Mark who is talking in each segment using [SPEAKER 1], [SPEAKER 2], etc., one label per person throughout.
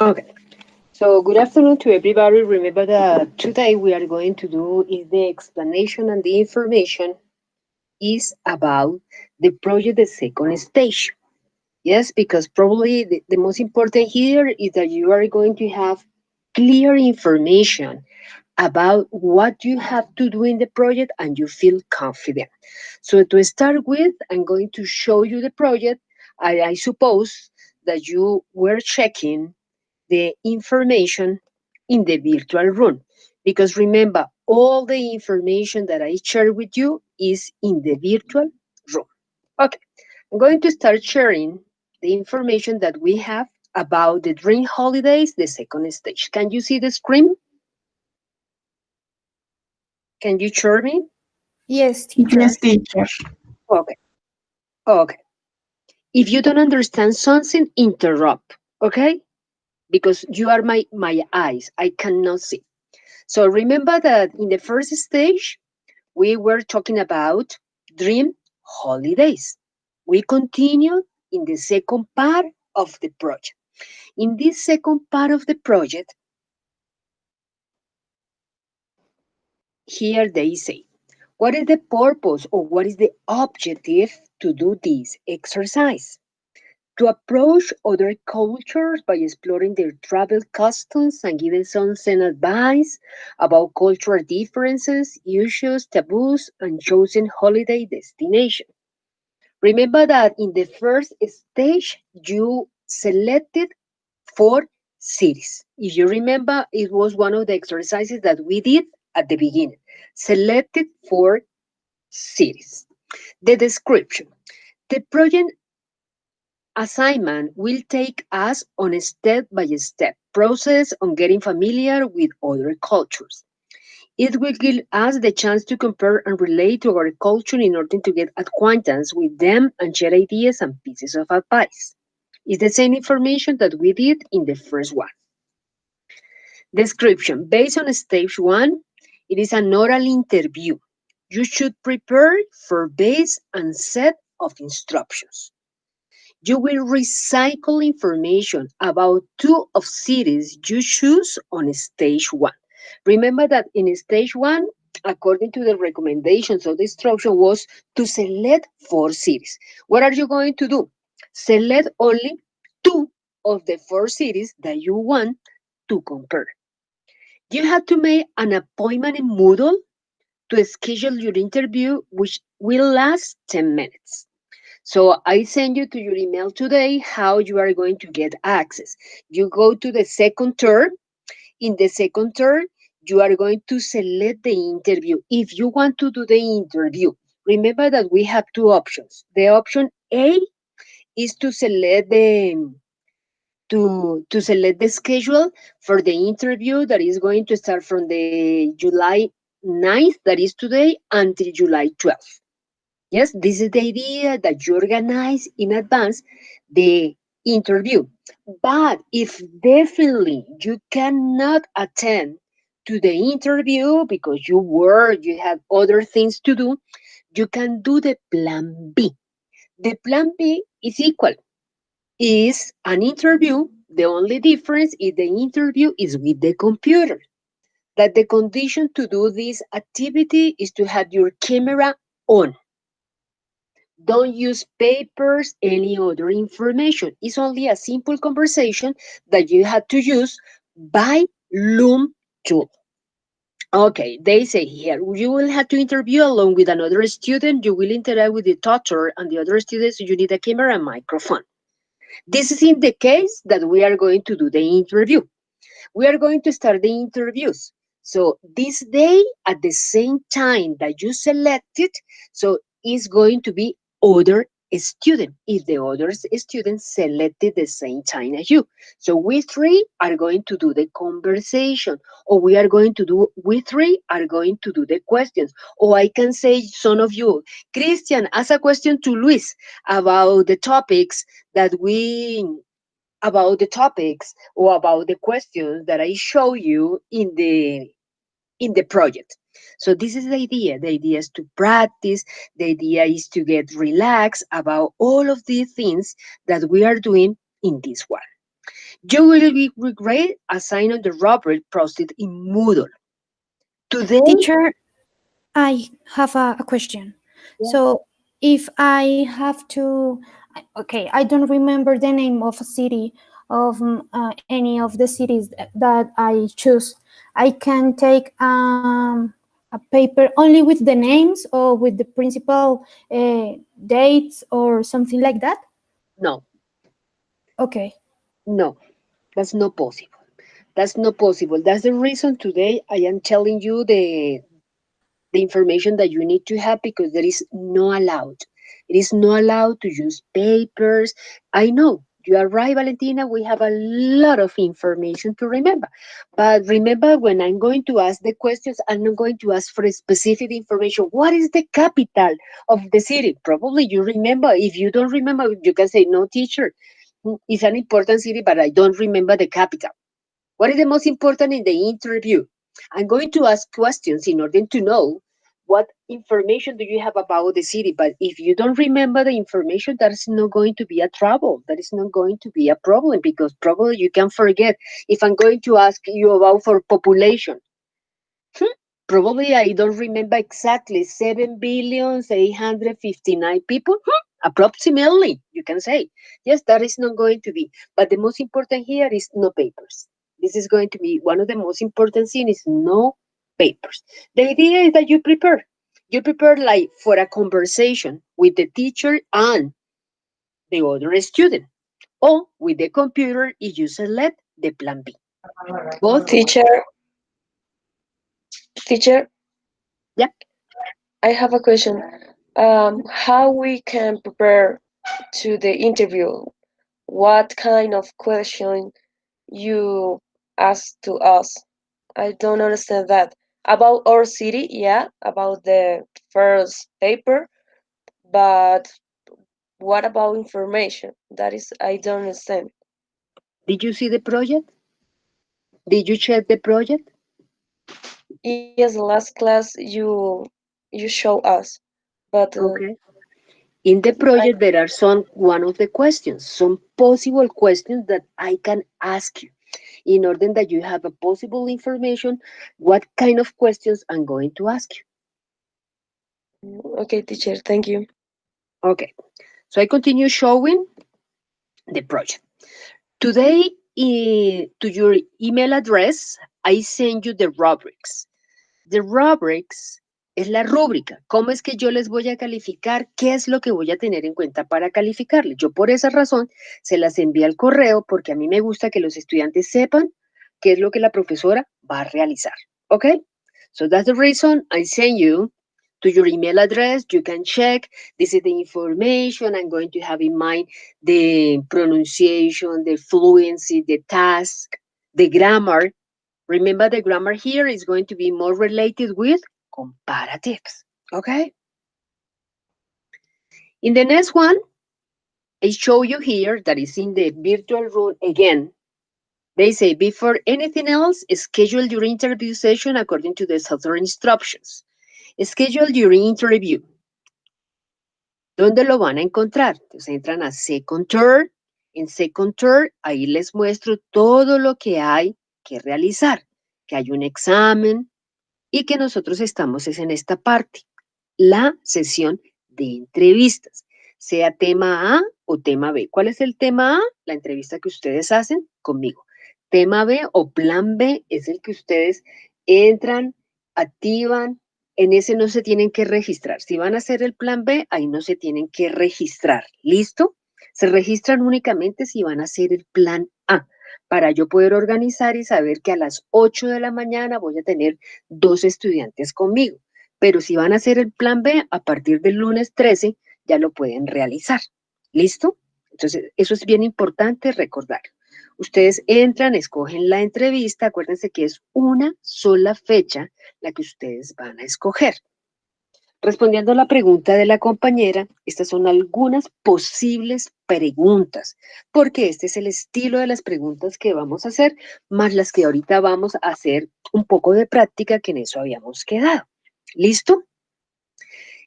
[SPEAKER 1] Okay. So good afternoon to everybody. Remember that today we are going to do is the explanation and the information is about the project, the second stage. Yes, because probably the most important here is that you are going to have clear information about what you have to do in the project and you feel confident. So to start with, I'm going to show you the project. I suppose that you were checking the information in the virtual room. Because remember, all the information that I share with you is in the virtual room. Okay, I'm going to start sharing the information that we have about the Dream Holidays, the second stage. Can you see the screen? Can you share me?
[SPEAKER 2] Yes,
[SPEAKER 3] Yes,
[SPEAKER 2] teacher.
[SPEAKER 3] teacher.
[SPEAKER 1] Okay, okay. If you don't understand something, interrupt, okay? Because you are my eyes. I cannot see. So remember that in the first stage, we were talking about dream holidays. We continue in the second part of the project. In this second part of the project, here they say, what is the purpose or what is the objective to do this exercise? To approach other cultures by exploring their travel customs and giving some advice about cultural differences, issues, taboos, and chosen holiday destination. Remember that in the first stage, you selected four cities. If you remember, it was one of the exercises that we did at the beginning. Selected four cities. The description. The project assignment will take us on a step by step process on getting familiar with other cultures. It will give us the chance to compare and relate to our culture in order to get acquaintance with them and share ideas and pieces of advice. It's the same information that we did in the first one. Description. Based on stage one, it is an oral interview. You should prepare for base and set of instructions. You will recycle information about two of cities you choose on stage one. Remember that in stage one, according to the recommendations of the instruction, was to select four cities. What are you going to do? Select only two of the four cities that you want to compare. You have to make an appointment in Moodle to schedule your interview, which will last 10 minutes. So I send you to your email today how you are going to get access. You go to the second turn. In the second turn, you are going to select the interview. If you want to do the interview, remember that we have two options. The option A is to select the schedule for the interview that is going to start from the July 9th, that is today, until July 12th. Yes, this is the idea that you organize in advance the interview. But if definitely you cannot attend to the interview because you work, you have other things to do, you can do the plan B. The plan B is equal, is an interview. The only difference is the interview is with the computer. That the condition to do this activity is to have your camera on. Don't use papers, any other information. It's only a simple conversation that you have to use by Loom tool. Okay, they say here you will have to interview along with another student. You will interact with the tutor and the other students. So you need a camera and microphone. This is in the case that we are going to do the interview. We are going to start the interviews. So this day at the same time that you selected, so is going to be other student if the other student selected the same time as you. So we three are going to do the conversation, or we three are going to do the questions. Or I can say some of you, Christian, ask a question to Luis about the topics that we about the topics or about the questions that I show you in the project. So this is the idea. The idea is to practice. The idea is to get relaxed about all of these things that we are doing in this one. You will be regret assigning the rubric process in Moodle. Today,
[SPEAKER 2] Teacher, I have a question.
[SPEAKER 1] yeah,
[SPEAKER 2] So, if I have to, okay, I don't remember the name of a city of any of the cities that I choose. I can take a paper only with the names or with the principal dates or something like that.
[SPEAKER 1] no,
[SPEAKER 2] Okay.
[SPEAKER 1] no, that's not possible. That's not possible. That's the reason today I am telling you the information that you need to have because there is no allowed. It is not allowed to use papers. I know you are right, Valentina. We have a lot of information to remember. But remember, when I'm going to ask the questions, I'm not going to ask for a specific information. What is the capital of the city? Probably you remember. If you don't remember, you can say, no, teacher. It's an important city, but I don't remember the capital. What is the most important in the interview? I'm going to ask questions in order to know what information do you have about the city. But if you don't remember the information, that is not going to be a trouble. That is not going to be a problem because probably you can forget. If I'm going to ask you about for population, probably I don't remember exactly 7,859 people. Approximately, you can say. Yes, that is not going to be. But the most important here is no papers. This is going to be one of the most important things is no papers. The idea is that you prepare. You prepare like for a conversation with the teacher and the other student. Or with the computer if you select the plan B. Both,
[SPEAKER 3] Teacher, teacher,
[SPEAKER 1] yeah.
[SPEAKER 3] I have a question. How we can prepare to the interview? What kind of question you ask to us? I don't understand that. About our city, yeah, about the first paper, but what about information? That is, I don't understand.
[SPEAKER 1] Did you see the project? Did you check the project?
[SPEAKER 3] Yes, last class you show us, but
[SPEAKER 1] Okay. In the
[SPEAKER 3] I
[SPEAKER 1] project, there are some one of the questions, some possible questions that I can ask you in order that you have a possible information what kind of questions I'm going to ask you.
[SPEAKER 3] okay, teacher, thank you.
[SPEAKER 1] Okay, so I continue showing the project. Today, to your email address, I send you the rubrics. The rubrics es la rúbrica. ¿Cómo es que yo les voy a calificar? ¿Qué es lo que voy a tener en cuenta para calificarles? Yo por esa razón se las envío al correo porque a mí me gusta que los estudiantes sepan qué es lo que la profesora va a realizar. ¿Ok? So that's the reason I send you to your email address. You can check. This is the information. I'm going to have in mind the pronunciation, the fluency, the task, the grammar. Remember, the grammar here is going to be more related with comparatives. Okay? In the next one, I show you here that is in the virtual room again. They say, before anything else, schedule your interview session according to the other instructions. Schedule your interview. ¿Dónde lo van a encontrar? Entonces entran a Second Term. En Second Term, ahí les muestro todo lo que hay que realizar. Que hay un examen, y que nosotros estamos es en esta parte, la sesión de entrevistas, sea tema A o tema B. ¿Cuál es el tema A? La entrevista que ustedes hacen conmigo. Tema B o plan B es el que ustedes entran, activan, en ese no se tienen que registrar. Si van a hacer el plan B, ahí no se tienen que registrar. ¿Listo? Se registran únicamente si van a hacer el plan A, para yo poder organizar y saber que a las 8 de la mañana voy a tener 2 estudiantes conmigo. Pero si van a hacer el plan B, a partir del lunes 13 ya lo pueden realizar. ¿Listo? Entonces, eso es bien importante recordar. Ustedes entran, escogen la entrevista, acuérdense que es una sola fecha la que ustedes van a escoger. Respondiendo a la pregunta de la compañera, estas son algunas posibles preguntas, porque este es el estilo de las preguntas que vamos a hacer, más las que ahorita vamos a hacer un poco de práctica, que en eso habíamos quedado. ¿Listo?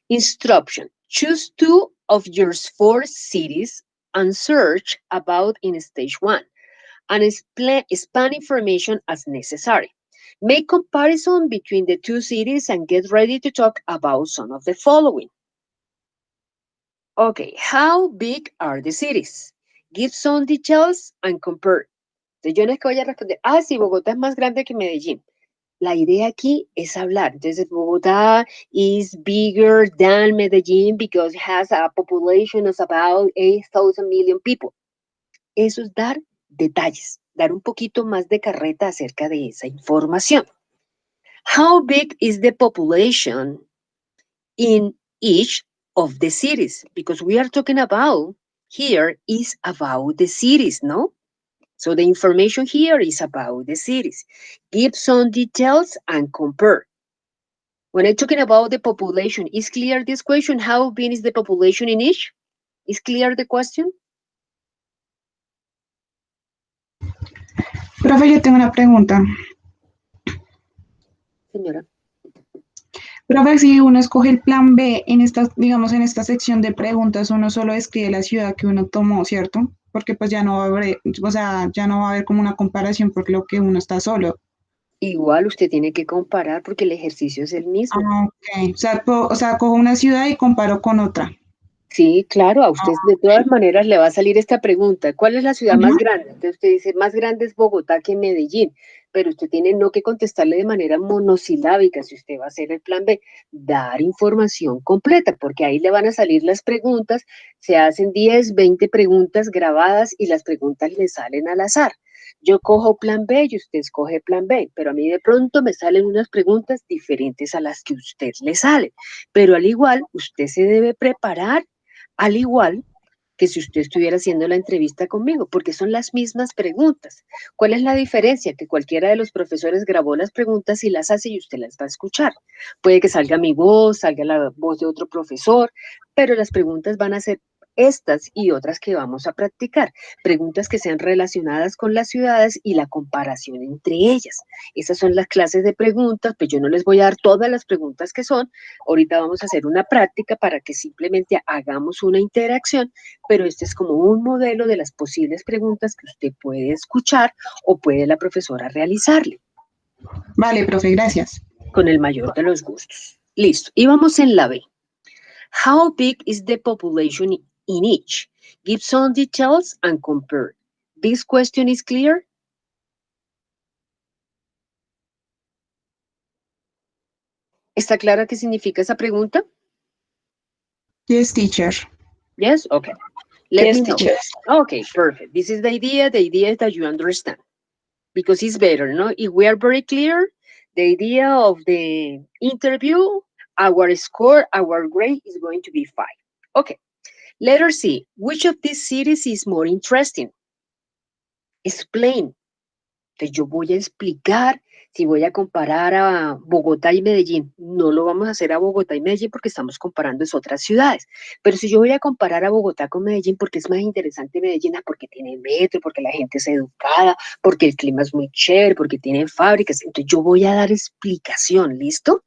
[SPEAKER 1] Instruction. Choose two of your 4 cities and search about in stage 1. and expand information as necessary. Make comparison between the two cities and get ready to talk about some of the following. Okay, how big are the cities? Give some details and compare. Entonces yo no es que voy a responder, sí, Bogotá es más grande que Medellín. La idea aquí es hablar. Entonces, Bogotá is bigger than Medellín because it has a population of about 8,000 million people. Eso es dar detalles, dar un poquito más de carreta acerca de esa información. How big is the population in each of the cities? Because we are talking about here is about the cities, no? So the information here is about the cities. Give some details and compare. When I'm talking about the population, is clear this question? How big is the population in each? Is clear the question?
[SPEAKER 4] Profe, yo tengo una pregunta.
[SPEAKER 1] Señora.
[SPEAKER 4] Profe, si uno escoge el plan B en esta, digamos, en esta sección de preguntas, uno solo describe la ciudad que uno tomó, ¿cierto? Porque pues ya no va a haber, o sea, ya no va a haber como una comparación por lo que uno está solo.
[SPEAKER 1] Igual usted tiene que comparar porque el ejercicio es el mismo.
[SPEAKER 4] Ok, o sea, cojo una ciudad y comparo con otra.
[SPEAKER 1] Sí, claro, a usted de todas maneras le va a salir esta pregunta. ¿Cuál es la ciudad más grande? Entonces usted dice, más grande es Bogotá que Medellín, pero usted tiene no que contestarle de manera monosilábica si usted va a hacer el plan B, dar información completa, porque ahí le van a salir las preguntas, se hacen 10, 20 preguntas grabadas y las preguntas le salen al azar. Yo cojo plan B y usted escoge plan B, pero a mí de pronto me salen unas preguntas diferentes a las que a usted le salen. Pero al igual, usted se debe preparar al igual que si usted estuviera haciendo la entrevista conmigo, porque son las mismas preguntas. ¿Cuál es la diferencia? Que cualquiera de los profesores grabó las preguntas y las hace y usted las va a escuchar. Puede que salga mi voz, salga la voz de otro profesor, pero las preguntas van a ser estas y otras que vamos a practicar. Preguntas que sean relacionadas con las ciudades y la comparación entre ellas. Esas son las clases de preguntas, pues yo no les voy a dar todas las preguntas que son. Ahorita vamos a hacer una práctica para que simplemente hagamos una interacción, pero este es como un modelo de las posibles preguntas que usted puede escuchar o puede la profesora realizarle.
[SPEAKER 4] Vale, profe, gracias.
[SPEAKER 1] Con el mayor de los gustos. Listo. Y vamos en la B. How big is the population in each? Give some details and compare. This question is clear? ¿Está clara qué significa esa pregunta?
[SPEAKER 4] Yes, teacher.
[SPEAKER 1] Yes? Okay. Let
[SPEAKER 3] Yes,
[SPEAKER 1] me know.
[SPEAKER 3] teacher.
[SPEAKER 1] Okay, perfect. This is the idea. The idea is that you understand. Because it's better, no? If we are very clear, the idea of the interview, our score, our grade is going to be 5. Okay. Letter C. Which of these cities is more interesting? Explain. Entonces yo voy a explicar si voy a comparar a Bogotá y Medellín. No lo vamos a hacer a Bogotá y Medellín porque estamos comparando es otras ciudades. Pero si yo voy a comparar a Bogotá con Medellín porque es más interesante Medellín, porque tiene metro, porque la gente es educada, porque el clima es muy chévere, porque tiene fábricas, entonces yo voy a dar explicación, ¿listo?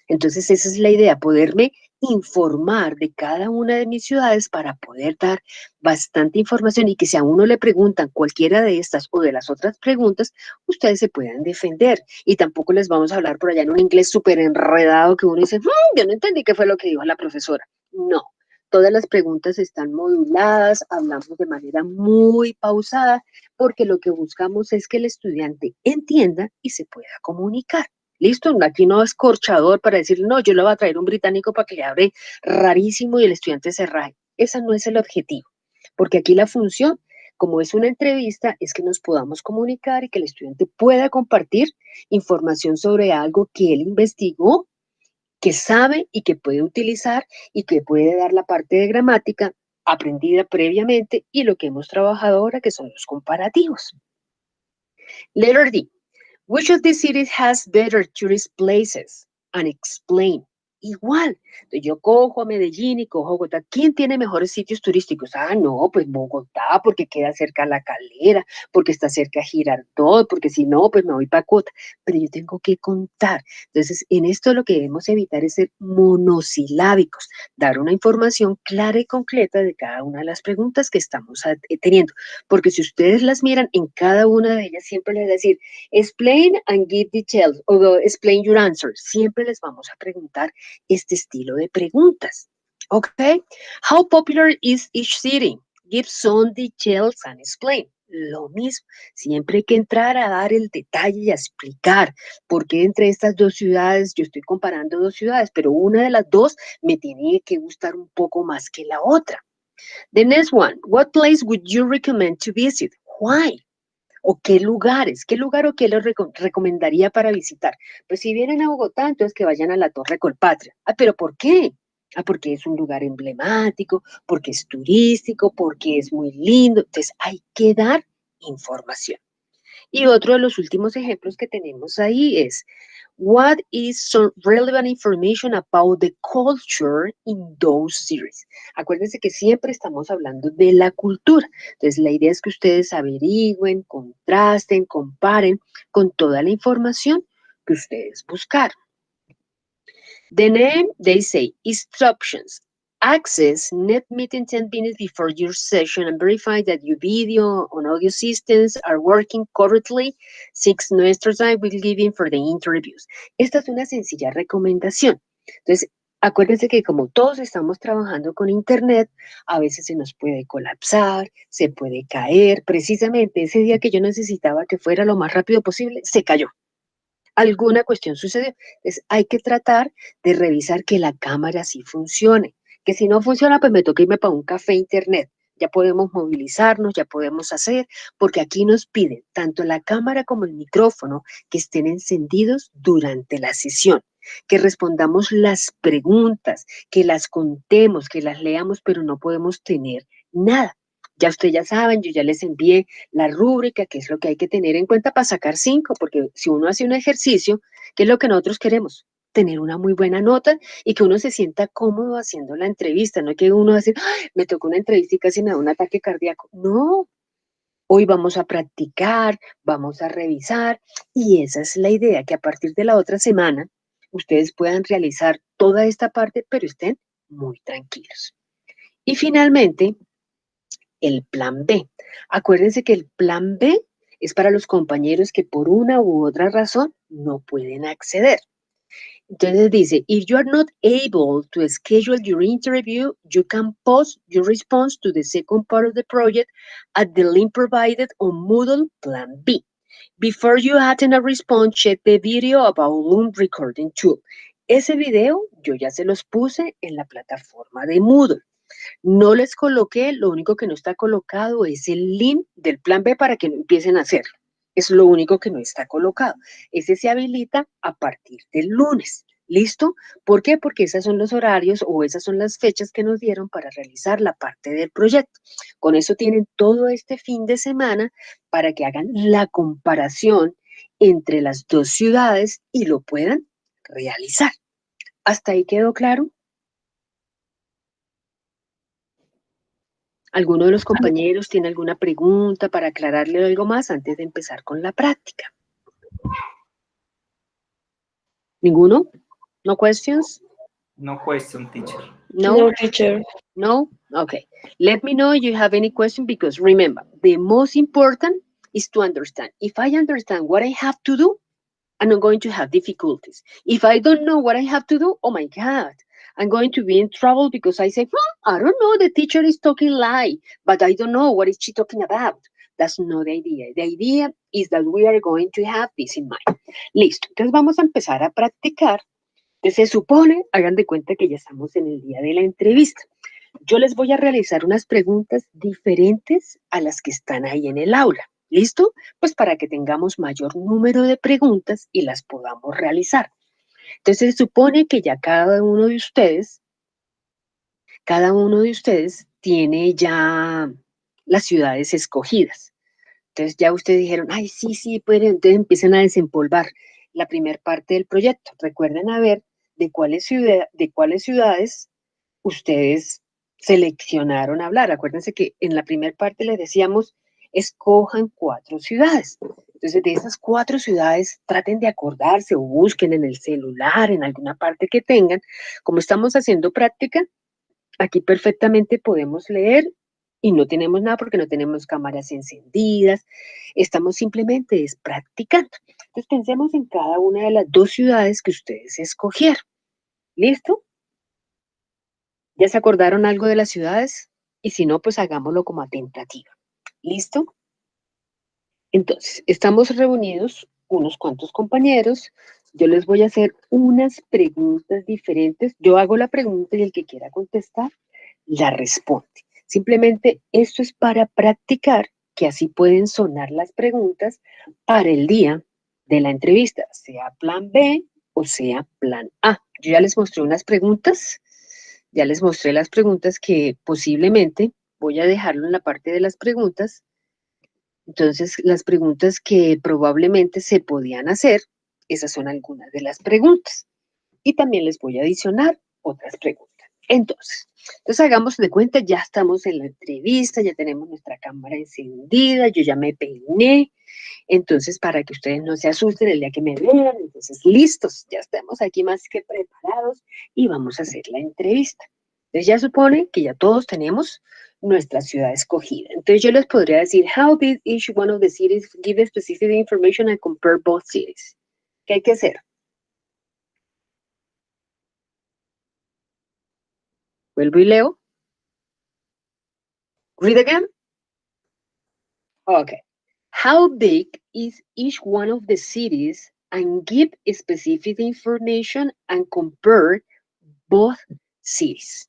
[SPEAKER 1] Entonces esa es la idea, poderme informar de cada una de mis ciudades para poder dar bastante información y que si a uno le preguntan cualquiera de estas o de las otras preguntas, ustedes se puedan defender. Y tampoco les vamos a hablar por allá en un inglés súper enredado que uno dice, yo no entendí qué fue lo que dijo la profesora. No, todas las preguntas están moduladas, hablamos de manera muy pausada, porque lo que buscamos es que el estudiante entienda y se pueda comunicar. Listo, aquí no es corchador para decir, no, yo le voy a traer un británico para que le hable rarísimo y el estudiante se raje. Ese no es el objetivo, porque aquí la función, como es una entrevista, es que nos podamos comunicar y que el estudiante pueda compartir información sobre algo que él investigó, que sabe y que puede utilizar y que puede dar la parte de gramática aprendida previamente y lo que hemos trabajado ahora, que son los comparativos. Letter D. Which of these cities has better tourist places? And explain. igual. Entonces yo cojo a Medellín y cojo a Bogotá. ¿Quién tiene mejores sitios turísticos? Ah, no, pues Bogotá, porque queda cerca a La Calera, porque está cerca a Girardot, porque si no, pues me voy para Cota. Pero yo tengo que contar. Entonces, en esto lo que debemos evitar es ser monosilábicos, dar una información clara y concreta de cada una de las preguntas que estamos teniendo. Porque si ustedes las miran, en cada una de ellas siempre les va a decir, explain and give details, o explain your answer. Siempre les vamos a preguntar este estilo de preguntas. ¿Ok? How popular is each city? Give some details and explain. Lo mismo, siempre hay que entrar a dar el detalle y a explicar por qué entre estas dos ciudades, yo estoy comparando dos ciudades, pero una de las dos me tiene que gustar un poco más que la otra. The next one, what place would you recommend to visit? Why? ¿O qué lugares? ¿Qué lugar o qué les recomendaría para visitar? Pues si vienen a Bogotá, entonces que vayan a la Torre Colpatria. Ah, ¿pero por qué? Ah, porque es un lugar emblemático, porque es turístico, porque es muy lindo. Entonces hay que dar información. Y otro de los últimos ejemplos que tenemos ahí es, what is some relevant information about the culture in those cities? Acuérdense que siempre estamos hablando de la cultura. Entonces, la idea es que ustedes averigüen, contrasten, comparen con toda la información que ustedes buscaron. The name, they say, instructions. Access net meeting 10 minutes before your session and verify that your video and audio systems are working correctly. 6 no extra time will give in for the interviews. Esta es una sencilla recomendación. Entonces, acuérdense que como todos estamos trabajando con internet, a veces se nos puede colapsar, se puede caer. Precisamente ese día que yo necesitaba que fuera lo más rápido posible, se cayó. Alguna cuestión sucedió. Entonces, hay que tratar de revisar que la cámara sí funcione. Que si no funciona, pues me toca irme para un café internet. Ya podemos movilizarnos, ya podemos hacer, porque aquí nos piden tanto la cámara como el micrófono que estén encendidos durante la sesión, que respondamos las preguntas, que las contemos, que las leamos, pero no podemos tener nada. Ya ustedes ya saben, yo ya les envié la rúbrica, que es lo que hay que tener en cuenta para sacar 5, porque si uno hace un ejercicio, ¿qué es lo que nosotros queremos? Tener una muy buena nota y que uno se sienta cómodo haciendo la entrevista, no que uno hace, me tocó una entrevista y casi me da un ataque cardíaco. No, hoy vamos a practicar, vamos a revisar y esa es la idea, que a partir de la otra semana ustedes puedan realizar toda esta parte, pero estén muy tranquilos. Y finalmente, el plan B. Acuérdense que el plan B es para los compañeros que por una u otra razón no pueden acceder. Entonces dice, if you are not able to schedule your interview, you can post your response to the second part of the project at the link provided on Moodle Plan B. Before you attend a response, check the video about Loom Recording Tool. Ese video yo ya se los puse en la plataforma de Moodle. No les coloqué, lo único que no está colocado es el link del plan B para que no empiecen a hacerlo. Es lo único que no está colocado. Ese se habilita a partir del lunes. ¿Listo? ¿Por qué? Porque esos son los horarios o esas son las fechas que nos dieron para realizar la parte del proyecto. Con eso tienen todo este fin de semana para que hagan la comparación entre las dos ciudades y lo puedan realizar. ¿Hasta ahí quedó claro? ¿Alguno de los compañeros tiene alguna pregunta para aclararle algo más antes de empezar con la práctica? ¿Ninguno? No questions?
[SPEAKER 5] No question, teacher.
[SPEAKER 3] No, teacher.
[SPEAKER 1] No? Okay. Let me know if you have any question because remember, the most important is to understand. If I understand what I have to do, I'm not going to have difficulties. If I don't know what I have to do, oh my God, I'm going to be in trouble because I say, I don't know, the teacher is talking lie, but I don't know what is she talking about. That's not the idea. The idea is that we are going to have this in mind. Listo. Entonces vamos a empezar a practicar. Entonces se supone, hagan de cuenta que ya estamos en el día de la entrevista. Yo les voy a realizar unas preguntas diferentes a las que están ahí en el aula. ¿Listo? Pues para que tengamos mayor número de preguntas y las podamos realizar. Entonces se supone que ya cada uno de ustedes tiene ya las ciudades escogidas. Entonces ya ustedes dijeron, ay, sí, pueden, entonces empiezan a desempolvar la primera parte del proyecto. Recuerden haber de cuáles ciudades ustedes seleccionaron hablar. Acuérdense que en la primera parte les decíamos, escojan 4 ciudades. Entonces, de esas 4 ciudades, traten de acordarse o busquen en el celular, en alguna parte que tengan. Como estamos haciendo práctica, aquí perfectamente podemos leer y no tenemos nada porque no tenemos cámaras encendidas. Estamos simplemente practicando. Entonces, pensemos en cada una de las 2 ciudades que ustedes escogieron. ¿Listo? ¿Ya se acordaron algo de las ciudades? Y si no, pues hagámoslo como a tentativa. ¿Listo? Entonces, estamos reunidos unos cuantos compañeros. Yo les voy a hacer unas preguntas diferentes. Yo hago la pregunta y el que quiera contestar, la responde. Simplemente esto es para practicar, que así pueden sonar las preguntas para el día de la entrevista, sea plan B o sea plan A. Yo ya les mostré unas preguntas. Ya les mostré las preguntas que posiblemente voy a dejarlo en la parte de las preguntas. Entonces, las preguntas que probablemente se podían hacer, esas son algunas de las preguntas. Y también les voy a adicionar otras preguntas. Entonces hagamos de cuenta, ya estamos en la entrevista, ya tenemos nuestra cámara encendida, yo ya me peiné. Entonces, para que ustedes no se asusten el día que me vean, entonces listos, ya estamos aquí más que preparados y vamos a hacer la entrevista. Entonces ya supone que ya todos tenemos nuestra ciudad escogida. Entonces yo les podría decir, how did each one of the cities give specific information and compare both cities? ¿Qué hay que hacer? Vuelvo y leo. Read again. Okay. How big is each one of the cities and give specific information and compare both cities?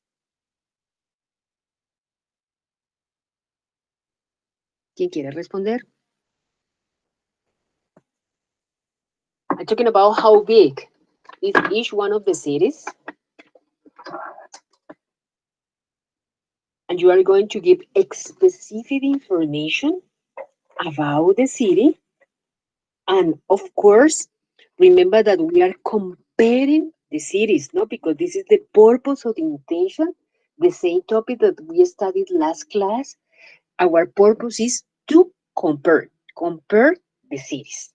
[SPEAKER 1] ¿Quién quiere responder? I'm talking about how big is each one of the cities. And you are going to give specific information about the city. And of course, remember that we are comparing the cities, no? Because this is the purpose of the intention, the same topic that we studied last class. Our purpose is to compare the cities.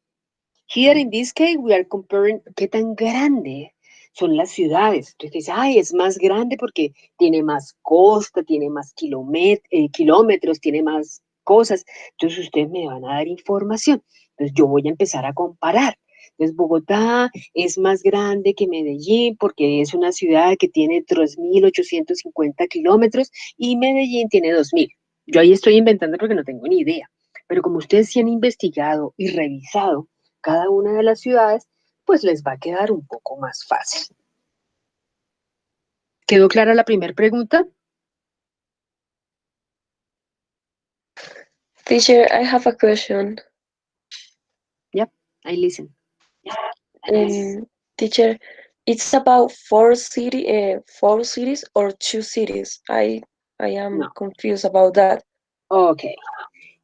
[SPEAKER 1] Here in this case, we are comparing qué tan grande son las ciudades. Entonces dice, ay, es más grande porque tiene más costa, tiene más kilómetros, tiene más cosas. Entonces ustedes me van a dar información. Entonces yo voy a empezar a comparar. Entonces Bogotá es más grande que Medellín porque es una ciudad que tiene 3.850 kilómetros y Medellín tiene 2.000. Yo ahí estoy inventando porque no tengo ni idea. Pero como ustedes sí han investigado y revisado cada una de las ciudades, pues les va a quedar un poco más fácil. ¿Quedó clara la primera pregunta?
[SPEAKER 3] Teacher, I have a question.
[SPEAKER 1] Yep, I listen.
[SPEAKER 3] Teacher, it's about 4 cities or 2 cities. I am confused about that.
[SPEAKER 1] Okay.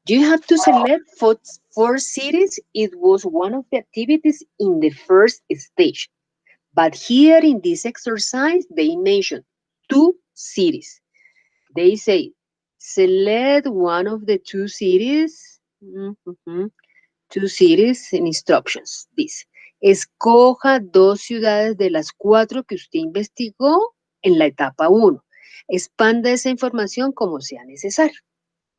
[SPEAKER 1] You have to select 4 cities. It was one of the activities in the first stage. But here in this exercise, they mentioned 2 cities. They say, select one of the 2 cities. 2 cities in instructions. Dice, escoja 2 ciudades de las 4 que usted investigó en la etapa 1. Expanda esa información como sea necesario.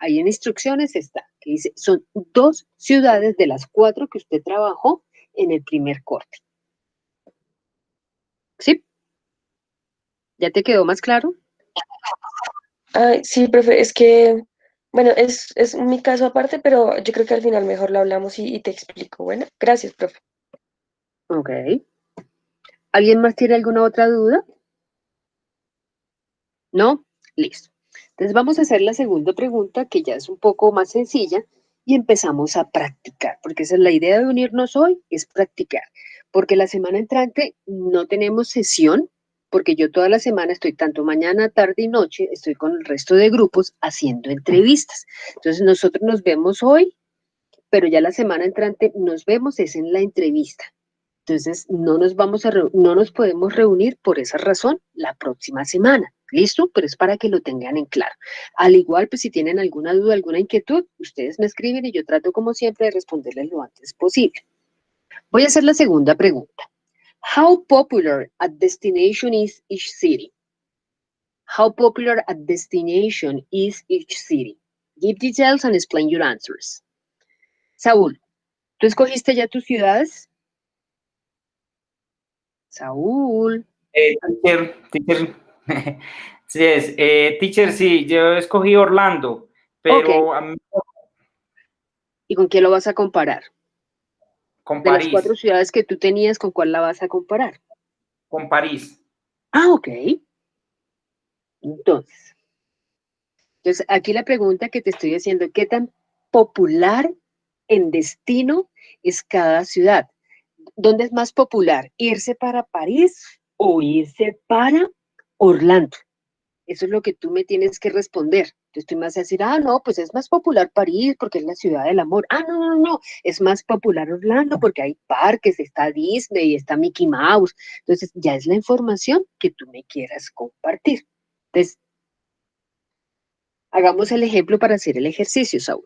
[SPEAKER 1] Ahí en instrucciones está, que dice, son 2 ciudades de las 4 que usted trabajó en el primer corte. ¿Sí? ¿Ya te quedó más claro?
[SPEAKER 3] Ay, sí, profe, es que, bueno, es mi caso aparte, pero yo creo que al final mejor lo hablamos y te explico. Bueno, gracias, profe.
[SPEAKER 1] Ok. ¿Alguien más tiene alguna otra duda? ¿No? Listo. Entonces vamos a hacer la segunda pregunta, que ya es un poco más sencilla, y empezamos a practicar, porque esa es la idea de unirnos hoy, es practicar. Porque la semana entrante no tenemos sesión, porque yo toda la semana estoy tanto mañana, tarde y noche, estoy con el resto de grupos haciendo entrevistas. Entonces nosotros nos vemos hoy, pero ya la semana entrante nos vemos es en la entrevista. Entonces, no nos podemos reunir por esa razón la próxima semana. ¿Listo? Pero es para que lo tengan en claro. Al igual, pues si tienen alguna duda, alguna inquietud, ustedes me escriben y yo trato como siempre de responderles lo antes posible. Voy a hacer la segunda pregunta. How popular a destination is each city? How popular a destination is each city? Give details and explain your answers. Saúl, ¿tú escogiste ya tus ciudades? Saúl.
[SPEAKER 5] Teacher. Sí es. Teacher, sí, yo escogí Orlando, pero
[SPEAKER 1] Ok.
[SPEAKER 5] a mí,
[SPEAKER 1] ¿Y con qué lo vas a comparar?
[SPEAKER 5] con
[SPEAKER 1] De las 4
[SPEAKER 5] París,
[SPEAKER 1] ciudades que tú tenías, ¿con cuál la vas a comparar?
[SPEAKER 5] con París.
[SPEAKER 1] Ah, ok. Entonces, aquí la pregunta que te estoy haciendo, ¿qué tan popular en destino es cada ciudad? ¿Dónde es más popular? ¿Irse para París o irse para Orlando? Eso es lo que tú me tienes que responder. Entonces tú me vas a decir, no, pues es más popular París porque es la ciudad del amor. No, es más popular Orlando porque hay parques, está Disney, está Mickey Mouse. Entonces ya es la información que tú me quieras compartir. Entonces, hagamos el ejemplo para hacer el ejercicio, Saúl.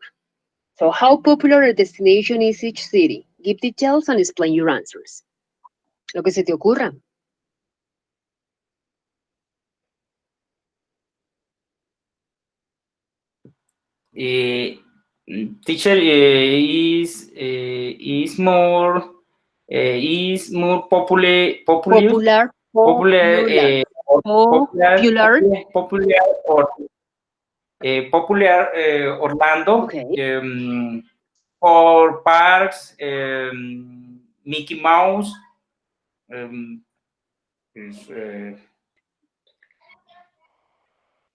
[SPEAKER 1] So, how popular a destination is each city? Give details and explain your answers. Lo que se te ocurra.
[SPEAKER 5] Teacher, is more popular
[SPEAKER 1] Popular, popular,
[SPEAKER 5] popular Orlando,
[SPEAKER 1] okay.
[SPEAKER 5] for parks, Mickey Mouse,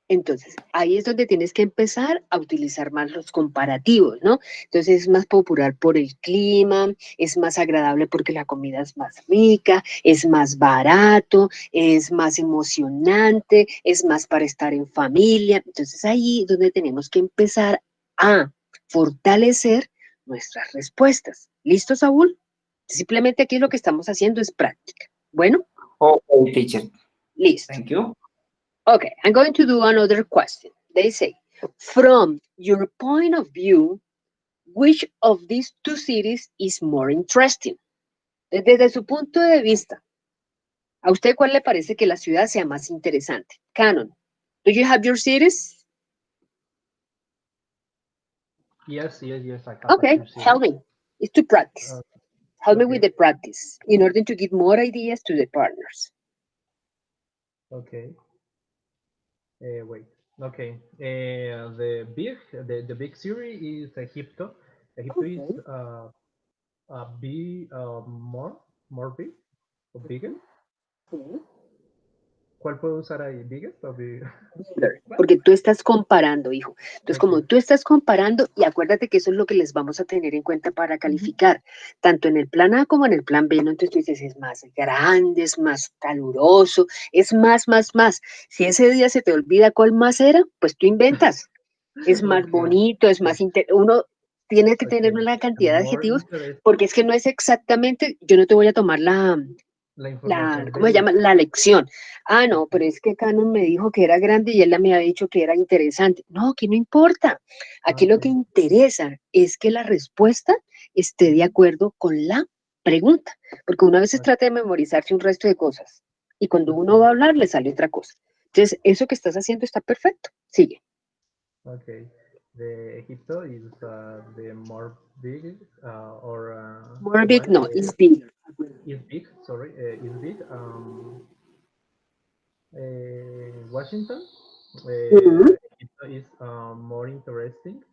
[SPEAKER 1] Entonces, ahí es donde tienes que empezar a utilizar más los comparativos, ¿no? Entonces, es más popular por el clima, es más agradable porque la comida es más rica, es más barato, es más emocionante, es más para estar en familia. Entonces, ahí es donde tenemos que empezar a fortalecer nuestras respuestas. ¿Listo, Saúl? Simplemente aquí lo que estamos haciendo es práctica. Bueno.
[SPEAKER 5] Okay, teacher.
[SPEAKER 1] Listo.
[SPEAKER 5] Thank you.
[SPEAKER 1] Okay, I'm going to do another question. They say, from your point of view, which of these 2 cities is more interesting? Desde su punto de vista, ¿a usted cuál le parece que la ciudad sea más interesante? Canon, do you have your cities?
[SPEAKER 6] Yes. I have
[SPEAKER 1] Okay, help me. It's to practice. Help me with the practice in order to give more ideas to the partners.
[SPEAKER 6] Okay. Wait. Okay. The big series is Egipto. Egipto is more big or bigger. ¿Cuál puedo usar ahí? ¿Biggest o bigger?
[SPEAKER 1] Porque tú estás comparando, hijo. Entonces, como tú estás comparando, y acuérdate que eso es lo que les vamos a tener en cuenta para calificar, tanto en el plan A como en el plan B, ¿no? Entonces tú dices, es más grande, es más caluroso, es más. Si ese día se te olvida cuál más era, pues tú inventas. Es más bonito, es más... Uno tiene que tener una cantidad de adjetivos, porque es que no es exactamente, yo no te voy a tomar ¿cómo se llama? La lección. No, pero es que Canon me dijo que era grande y él me había dicho que era interesante. No, aquí no importa. Aquí lo que interesa es que la respuesta esté de acuerdo con la pregunta, porque uno a veces trata de memorizarse un resto de cosas y cuando uno va a hablar le sale otra cosa. Entonces, eso que estás haciendo está perfecto. Sigue.
[SPEAKER 6] Okay. The Egipto is the more big
[SPEAKER 1] more big, no, it's big.
[SPEAKER 6] Is big, sorry, is big. Washington Egipto is more interesting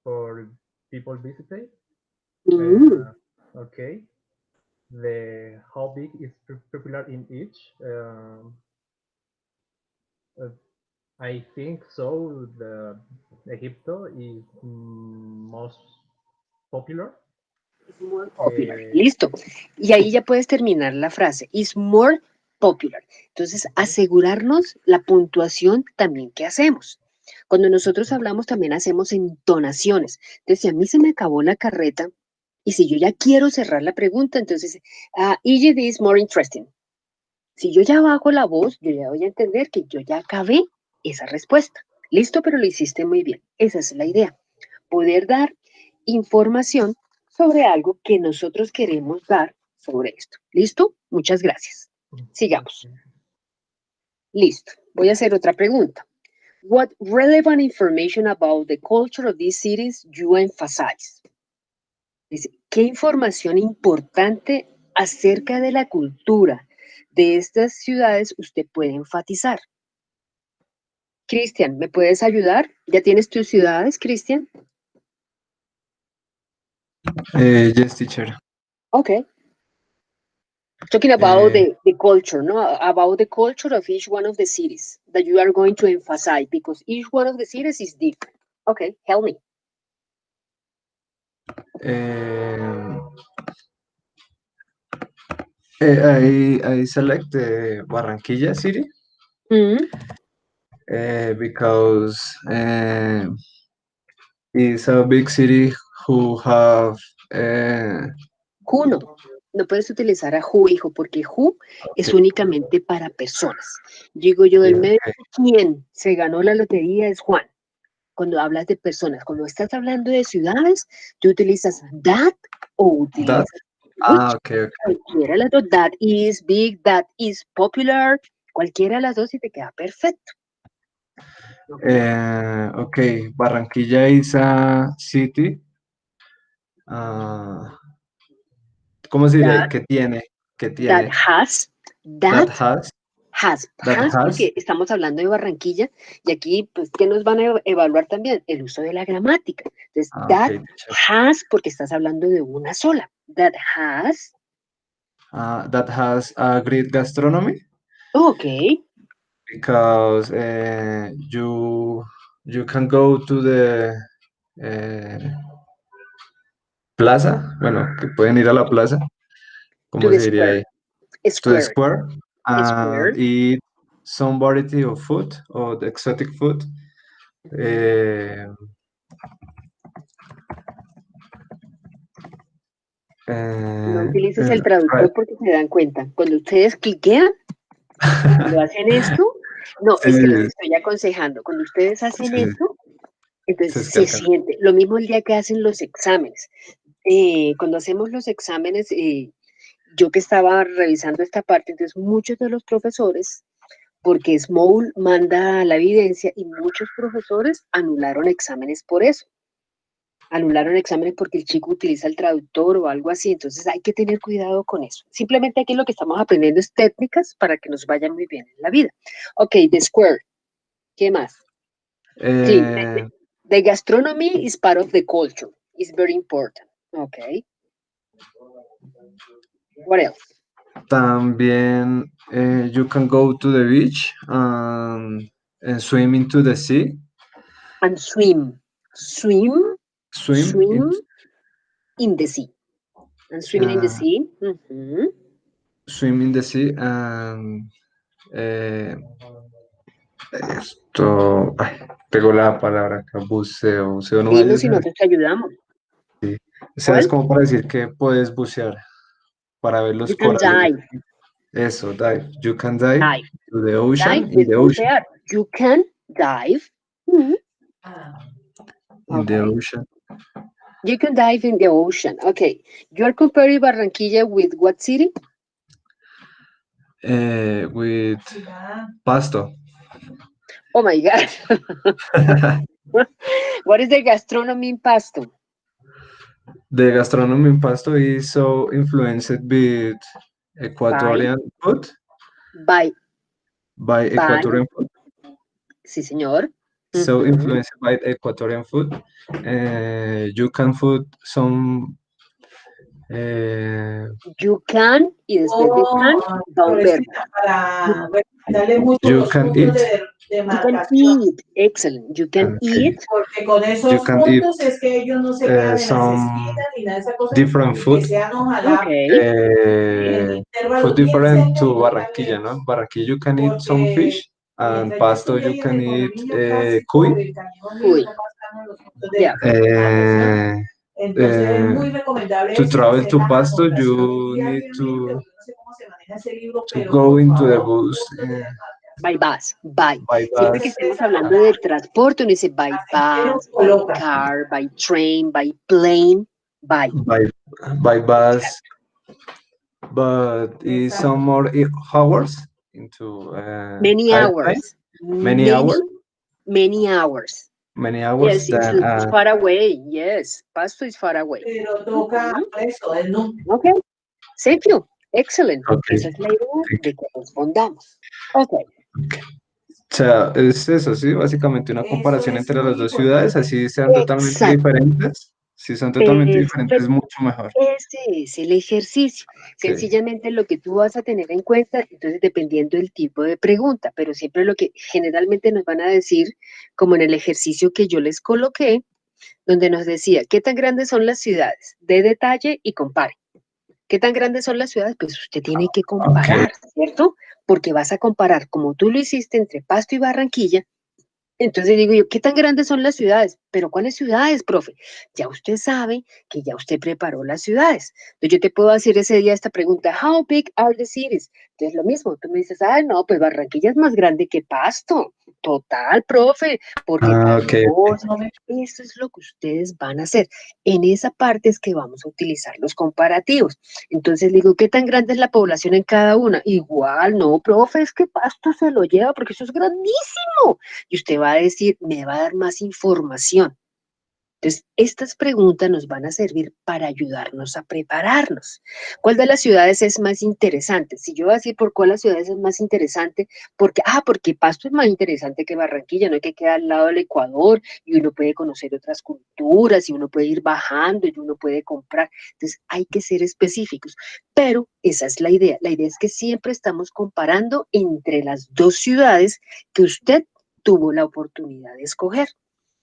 [SPEAKER 6] for people visiting. Okay. How big is popular in each? I think so. The Egipto is most popular.
[SPEAKER 1] More popular. Listo. Y ahí ya puedes terminar la frase. Is more popular. Entonces, asegurarnos la puntuación también que hacemos. Cuando nosotros hablamos también hacemos entonaciones. Entonces, si a mí se me acabó la carreta Y si yo ya quiero cerrar la pregunta, entonces, Egypt is more interesting. Si yo ya bajo la voz, yo ya voy a entender que yo ya acabé esa respuesta. Listo, pero lo hiciste muy bien. Esa es la idea. Poder dar información sobre algo que nosotros queremos dar sobre esto. ¿Listo? Muchas gracias. Sigamos. Listo. Voy a hacer otra pregunta. What relevant information about the culture of these cities you emphasize? Dice, ¿qué información importante acerca de la cultura de estas ciudades usted puede enfatizar? Cristian, ¿me puedes ayudar? ¿Ya tienes tus ciudades, Cristian?
[SPEAKER 7] Yes, teacher.
[SPEAKER 1] Okay. Talking about the culture, no? About the culture of each one of the cities that you are going to emphasize, because each one of the cities is different. Okay, help me.
[SPEAKER 7] I select Barranquilla City because it's a big city who have
[SPEAKER 1] Who no. No puedes utilizar a who, hijo, porque who es únicamente para personas. Digo yo, del medio de quién se ganó la lotería es Juan. Cuando hablas de personas, cuando estás hablando de ciudades, tú utilizas that o utilizas which.
[SPEAKER 7] okay.
[SPEAKER 1] Cualquiera de las dos, that is big, that is popular, cualquiera de las dos y te queda perfecto.
[SPEAKER 7] Okay, Barranquilla is a city. ¿Cómo se diría? Que tiene.
[SPEAKER 1] That has,
[SPEAKER 7] That has.
[SPEAKER 1] porque estamos hablando de Barranquilla y aquí, pues, ¿qué nos van a evaluar también? El uso de la gramática. Entonces, that
[SPEAKER 7] Okay,
[SPEAKER 1] has, porque estás hablando de una sola. That has
[SPEAKER 7] a great gastronomy.
[SPEAKER 1] Okay.
[SPEAKER 7] Because you can go to the plaza, bueno, que pueden ir a la plaza, ¿cómo se diría ahí? To the square, and eat some variety of food or the exotic food.
[SPEAKER 1] No utilices el traductor porque se dan cuenta. Cuando ustedes cliquean, cuando hacen esto, no,
[SPEAKER 7] Sí,
[SPEAKER 1] es que los estoy aconsejando. Cuando ustedes hacen esto, entonces se siente. Lo mismo el día que hacen los exámenes. Cuando hacemos los exámenes, yo que estaba revisando esta parte, entonces muchos de los profesores, porque Small manda la evidencia y muchos profesores anularon exámenes por eso. Anularon exámenes porque el chico utiliza el traductor o algo así, entonces hay que tener cuidado con eso. Simplemente aquí lo que estamos aprendiendo es técnicas para que nos vaya muy bien en la vida. Ok, the square. ¿Qué más? Sí, the gastronomy is part of the culture. It's very important. Ok. What else?
[SPEAKER 7] También you can go to the beach and swim into the sea.
[SPEAKER 1] And swim. Swim in the sea. And swimming in the sea.
[SPEAKER 7] Swim in the sea and esto, pegó la palabra acá, buceo.
[SPEAKER 1] Dinos si nosotros te ayudamos.
[SPEAKER 7] Sí. O sea, es como para decir que puedes bucear para ver los corales.
[SPEAKER 1] Dive.
[SPEAKER 7] Eso, dive. You can dive to the ocean.
[SPEAKER 1] Dive, in the ocean. You can dive.
[SPEAKER 7] In the ocean.
[SPEAKER 1] You can dive in the ocean. Okay. You are comparing Barranquilla with what city?
[SPEAKER 7] With Pasto.
[SPEAKER 1] Oh my God. What is the gastronomy in Pasto?
[SPEAKER 7] The gastronomy in Pasto is so influenced with Ecuadorian food. By Ecuadorian food.
[SPEAKER 1] Sí, señor.
[SPEAKER 7] So influenced by Ecuadorian food. You can food some.
[SPEAKER 1] You can y después de can va un verbo.
[SPEAKER 7] You can eat.
[SPEAKER 1] You can eat. Excellent. You can eat.
[SPEAKER 7] You can eat some different food. Food different to Barranquilla, no? Barranquilla you can eat some fish, and Pasto you can eat cuy.
[SPEAKER 1] Cuy. Yeah.
[SPEAKER 8] Entonces es muy recomendable
[SPEAKER 7] to
[SPEAKER 8] eso,
[SPEAKER 7] travel
[SPEAKER 8] hacer
[SPEAKER 7] to
[SPEAKER 8] las
[SPEAKER 7] Pasto,
[SPEAKER 8] anotaciones
[SPEAKER 7] you need
[SPEAKER 8] diariamente. Yo no sé cómo se maneja ese libro,
[SPEAKER 7] to
[SPEAKER 8] pero
[SPEAKER 7] go
[SPEAKER 8] por
[SPEAKER 7] into the
[SPEAKER 8] favor,
[SPEAKER 7] bus
[SPEAKER 1] By bus, by.
[SPEAKER 7] by
[SPEAKER 1] Siempre
[SPEAKER 7] bus.
[SPEAKER 1] que estemos hablando de transporte, uno dice by bus, by car, by train, by plane, by.
[SPEAKER 7] By bus, but is some more hours into
[SPEAKER 1] Many
[SPEAKER 7] airplane?
[SPEAKER 1] hours.
[SPEAKER 7] Many hours?
[SPEAKER 1] Many hours.
[SPEAKER 7] Many hours
[SPEAKER 1] Yes, it's
[SPEAKER 7] than
[SPEAKER 1] far away. Yes, Pasto is far away.
[SPEAKER 8] Pero toca eso, no.
[SPEAKER 1] Okay, thank you. Excellent.
[SPEAKER 7] Okay.
[SPEAKER 1] Esa es la idea de que respondamos. Okay.
[SPEAKER 7] O sea, es eso, sí, básicamente una comparación
[SPEAKER 8] es
[SPEAKER 7] entre
[SPEAKER 8] muy
[SPEAKER 7] las dos
[SPEAKER 8] importante.
[SPEAKER 7] ciudades, así sean totalmente
[SPEAKER 1] Exacto.
[SPEAKER 7] diferentes. Si son totalmente diferentes, es mucho mejor.
[SPEAKER 1] Ese es el ejercicio.
[SPEAKER 7] Sí.
[SPEAKER 1] Sencillamente lo que tú vas a tener en cuenta, entonces dependiendo del tipo de pregunta, pero siempre lo que generalmente nos van a decir, como en el ejercicio que yo les coloqué, donde nos decía, ¿qué tan grandes son las ciudades? Dé detalle y compare. ¿Qué tan grandes son las ciudades? Pues usted tiene que comparar, ¿cierto? Porque vas a comparar como tú lo hiciste entre Pasto y Barranquilla. Entonces digo yo, ¿qué tan grandes son las ciudades? Pero ¿cuáles ciudades, profe? Ya usted sabe que ya usted preparó las ciudades. Entonces yo te puedo hacer ese día esta pregunta, how big are the cities? Entonces lo mismo, tú me dices, no, pues Barranquilla es más grande que Pasto. Total, profe, porque
[SPEAKER 7] Okay.
[SPEAKER 1] eso es lo que ustedes van a hacer. En esa parte es que vamos a utilizar los comparativos. Entonces digo, ¿qué tan grande es la población en cada una? Igual, no, profe, es que Pasto se lo lleva porque eso es grandísimo. Y usted va a decir, me va a dar más información. Entonces, estas preguntas nos van a servir para ayudarnos a prepararnos. ¿Cuál de las ciudades es más interesante? Si yo voy a decir por cuál las ciudades es más interesante, porque Pasto es más interesante que Barranquilla, no hay que quedar al lado del Ecuador y uno puede conocer otras culturas y uno puede ir bajando y uno puede comprar. Entonces, hay que ser específicos. Pero esa es la idea. La idea es que siempre estamos comparando entre las dos ciudades que usted tuvo la oportunidad de escoger.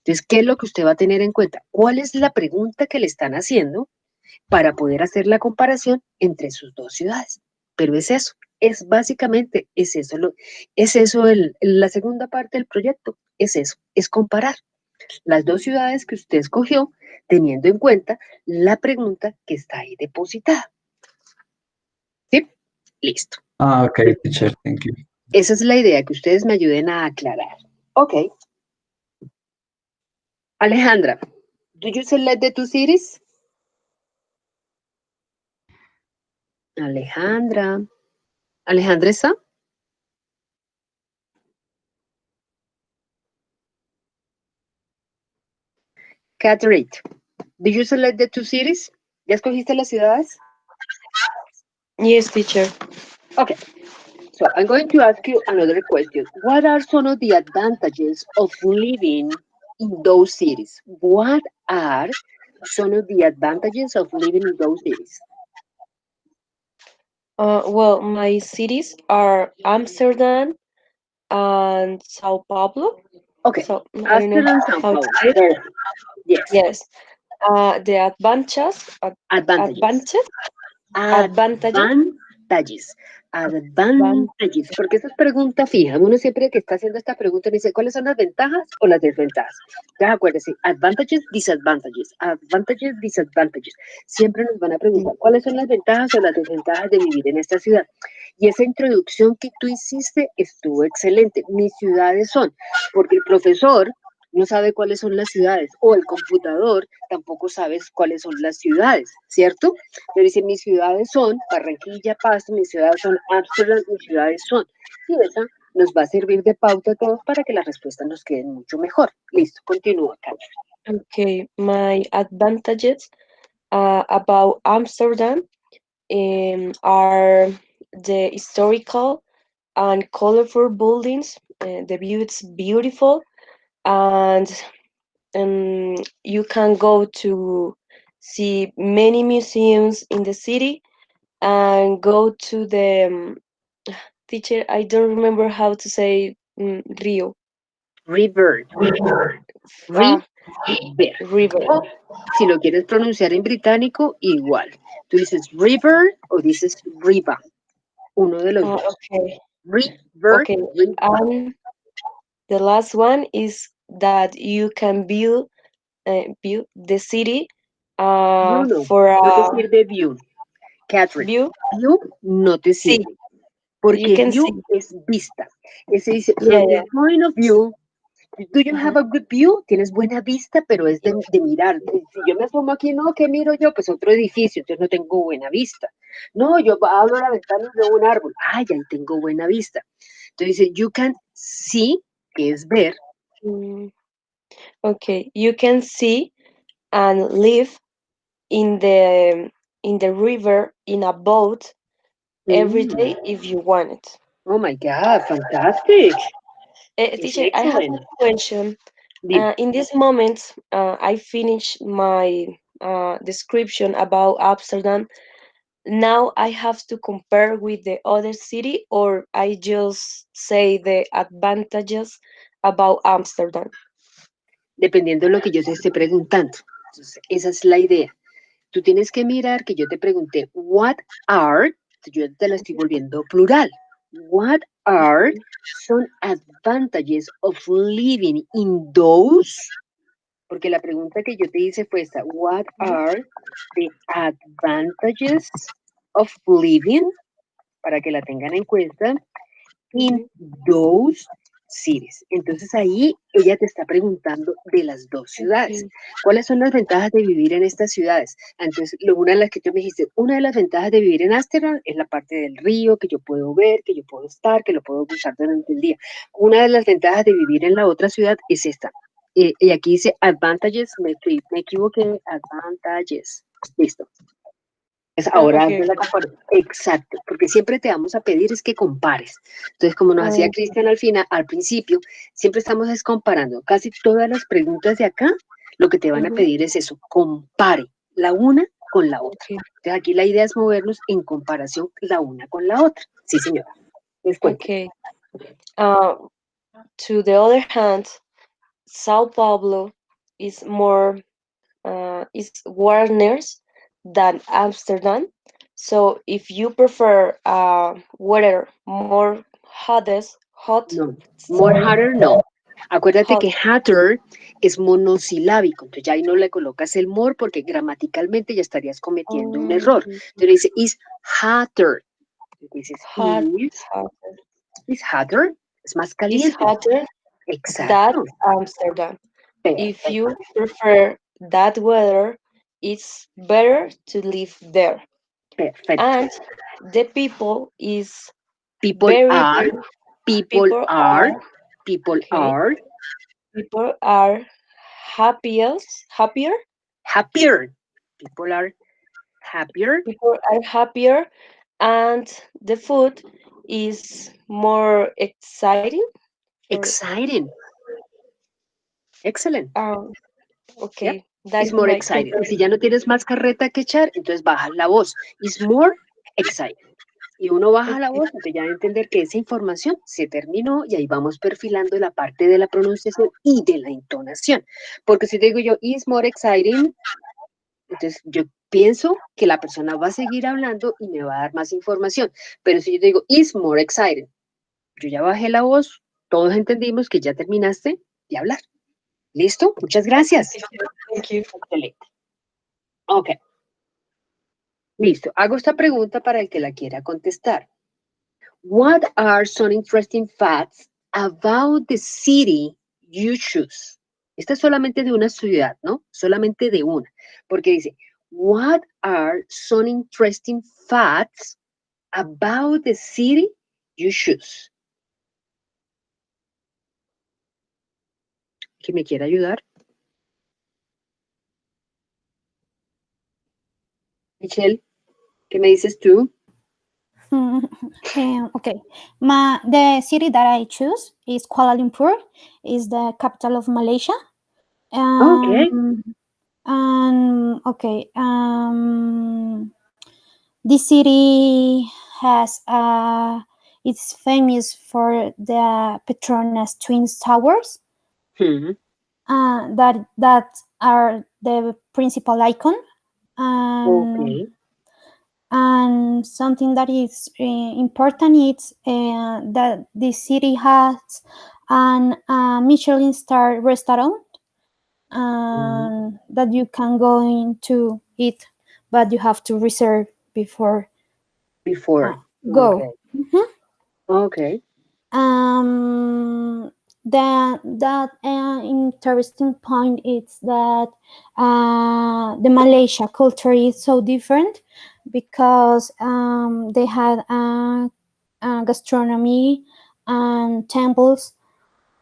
[SPEAKER 1] Entonces, ¿qué es lo que usted va a tener en cuenta? ¿Cuál es la pregunta que le están haciendo para poder hacer la comparación entre sus dos ciudades? Pero es eso, es básicamente, es eso la segunda parte del proyecto, es eso, es comparar las dos ciudades que usted escogió teniendo en cuenta la pregunta que está ahí depositada. ¿Sí? Listo.
[SPEAKER 7] Ok, teacher, thank you.
[SPEAKER 1] Esa es la idea, que ustedes me ayuden a aclarar. Ok. Alejandra, do you select the two cities? Alejandra. ¿Alejandra está? Catherine, do you select the two cities? ¿Ya escogiste las ciudades?
[SPEAKER 3] Yes, teacher.
[SPEAKER 1] Okay. So I'm going to ask you another question. What are some of the advantages of living in those cities? What are some of the advantages of living in those cities?
[SPEAKER 3] Well, my cities are Amsterdam and Sao Paulo.
[SPEAKER 1] Okay,
[SPEAKER 3] So,
[SPEAKER 1] Amsterdam, Sao Paulo. Yes.
[SPEAKER 3] Yes. The advantages.
[SPEAKER 1] Advantages, porque esa es pregunta fija. Uno siempre que está haciendo esta pregunta dice, ¿cuáles son las ventajas o las desventajas? Entonces acuérdense, advantages, disadvantages. Siempre nos van a preguntar, ¿cuáles son las ventajas o las desventajas de vivir en esta ciudad? Y esa introducción que tú hiciste estuvo excelente. Mis ciudades son, porque el profesor no sabe cuáles son las ciudades, o el computador tampoco sabe cuáles son las ciudades, ¿cierto? Pero dice, mis ciudades son Barranquilla, Pasto, mis ciudades son Amsterdam, mis ciudades son. Y esa nos va a servir de pauta a todos para que las respuestas nos queden mucho mejor. Listo, continúa, Carlos.
[SPEAKER 3] Okay, my advantages about Amsterdam are the historical and colorful buildings. The view is beautiful, and you can go to see many museums in the city and go to the teacher. I don't remember how to say Rio.
[SPEAKER 1] River.
[SPEAKER 3] River.
[SPEAKER 1] O, si lo quieres pronunciar en británico, igual. Tú dices river o dices riva. Uno de los dos.
[SPEAKER 3] Okay.
[SPEAKER 1] River.
[SPEAKER 3] Okay. And the last one is that you can view the city
[SPEAKER 1] No
[SPEAKER 3] for
[SPEAKER 1] te sirve view. Catherine,
[SPEAKER 3] view.
[SPEAKER 1] view no te
[SPEAKER 3] Sí,
[SPEAKER 1] sirve. Porque
[SPEAKER 3] can
[SPEAKER 1] view
[SPEAKER 3] see.
[SPEAKER 1] es vista. Ese dice,
[SPEAKER 3] Yeah,
[SPEAKER 1] from
[SPEAKER 3] yeah.
[SPEAKER 1] the point of view, do you have a good view? Tienes buena vista, pero es de mirar. Si yo me asomo aquí, no, ¿qué miro yo? Pues otro edificio, entonces no tengo buena vista. No, yo abro la ventana y veo un árbol. Ay, ahí tengo buena vista. Entonces dice, you can see, que es ver.
[SPEAKER 3] Okay, you can see and live in the river in a boat every day if you want it.
[SPEAKER 1] Oh my God, fantastic.
[SPEAKER 3] Teacher, I have a
[SPEAKER 1] Excellent.
[SPEAKER 3] question.
[SPEAKER 1] Dime.
[SPEAKER 3] In this moment, I finished my description about Amsterdam. Now I have to compare with the other city, or I just say the advantages about Amsterdam.
[SPEAKER 1] Dependiendo de lo que yo te esté preguntando. Entonces, esa es la idea. Tú tienes que mirar que yo te pregunté, what are, yo te la estoy volviendo plural. What are some advantages of living in those? Porque la pregunta que yo te hice fue esta, what are the advantages of living? Para que la tengan en cuenta, in those cities. Entonces ahí ella te está preguntando de las dos ciudades. ¿Cuáles son las ventajas de vivir en estas ciudades? Entonces, una de las que tú me dijiste, una de las ventajas de vivir en Ámsterdam es la parte del río, que yo puedo ver, que yo puedo estar, que lo puedo usar durante el día. Una de las ventajas de vivir en la otra ciudad es esta. Y aquí dice advantages, me equivoqué, advantages. Listo. Es ahora
[SPEAKER 3] Okay.
[SPEAKER 1] la comparación. Exacto, porque siempre te vamos a pedir es que compares. Entonces, como nos hacía Cristian al principio, siempre estamos comparando. Casi todas las preguntas de acá, lo que te van a pedir es eso, compare la una con la otra. Entonces, aquí la idea es movernos en comparación la una con la otra. Sí, señora.
[SPEAKER 3] Okay. To the other hand, Sao Paulo is more is warmer than Amsterdam. So if you prefer weather more hot,
[SPEAKER 1] No, more hotter, no. Acuérdate
[SPEAKER 3] hot.
[SPEAKER 1] que hotter es monosilábico, entonces ya ahí no le colocas el more porque gramaticalmente ya estarías cometiendo un error. Entonces dice is hotter. Dices is hotter, es más
[SPEAKER 3] Is
[SPEAKER 1] caliente.
[SPEAKER 3] hotter than
[SPEAKER 1] Exacto.
[SPEAKER 3] Amsterdam. If
[SPEAKER 1] Perfecto.
[SPEAKER 3] you prefer that weather, it's better to live there.
[SPEAKER 1] Perfecto.
[SPEAKER 3] And the people is
[SPEAKER 1] People
[SPEAKER 3] very
[SPEAKER 1] are, people
[SPEAKER 3] people
[SPEAKER 1] are,
[SPEAKER 3] are
[SPEAKER 1] people
[SPEAKER 3] okay.
[SPEAKER 1] are
[SPEAKER 3] People are happier.
[SPEAKER 1] happier. People are happier.
[SPEAKER 3] People are happier, and the food is more exciting.
[SPEAKER 1] Exciting. Excellent.
[SPEAKER 3] Okay.
[SPEAKER 1] Yep.
[SPEAKER 3] That
[SPEAKER 1] It's
[SPEAKER 3] is
[SPEAKER 1] more
[SPEAKER 3] my
[SPEAKER 1] exciting. Y si
[SPEAKER 3] comparison.
[SPEAKER 1] ya no tienes más carreta que echar, entonces bajas la voz. It's more exciting. Y uno baja la voz, entonces ya va a entender que esa información se terminó y ahí vamos perfilando la parte de la pronunciación y de la entonación. Porque si te digo yo, it's more exciting, entonces yo pienso que la persona va a seguir hablando y me va a dar más información. Pero si yo te digo, it's more exciting, yo ya bajé la voz, todos entendimos que ya terminaste de hablar. ¿Listo? Muchas gracias.
[SPEAKER 3] Thank you.
[SPEAKER 1] Excelente. Ok. Listo. Hago esta pregunta para el que la quiera contestar. What are some interesting facts about the city you choose? Esta es solamente de una ciudad, ¿no? Solamente de una. Porque dice, what are some interesting facts about the city you choose? ¿Quién me quiere ayudar? Michelle, ¿qué me dices tú?
[SPEAKER 2] Okay, the city that I choose is Kuala Lumpur, is the capital of Malaysia.
[SPEAKER 1] Okay.
[SPEAKER 2] Okay, this city has it's famous for the Petronas Twin Towers. That are the principal icon.
[SPEAKER 1] Okay.
[SPEAKER 2] And something that is important is that the city has an Michelin star restaurant, and that you can go into it, but you have to reserve before go.
[SPEAKER 1] Okay. Okay.
[SPEAKER 2] That interesting point is that the Malaysia culture is so different because they had gastronomy and temples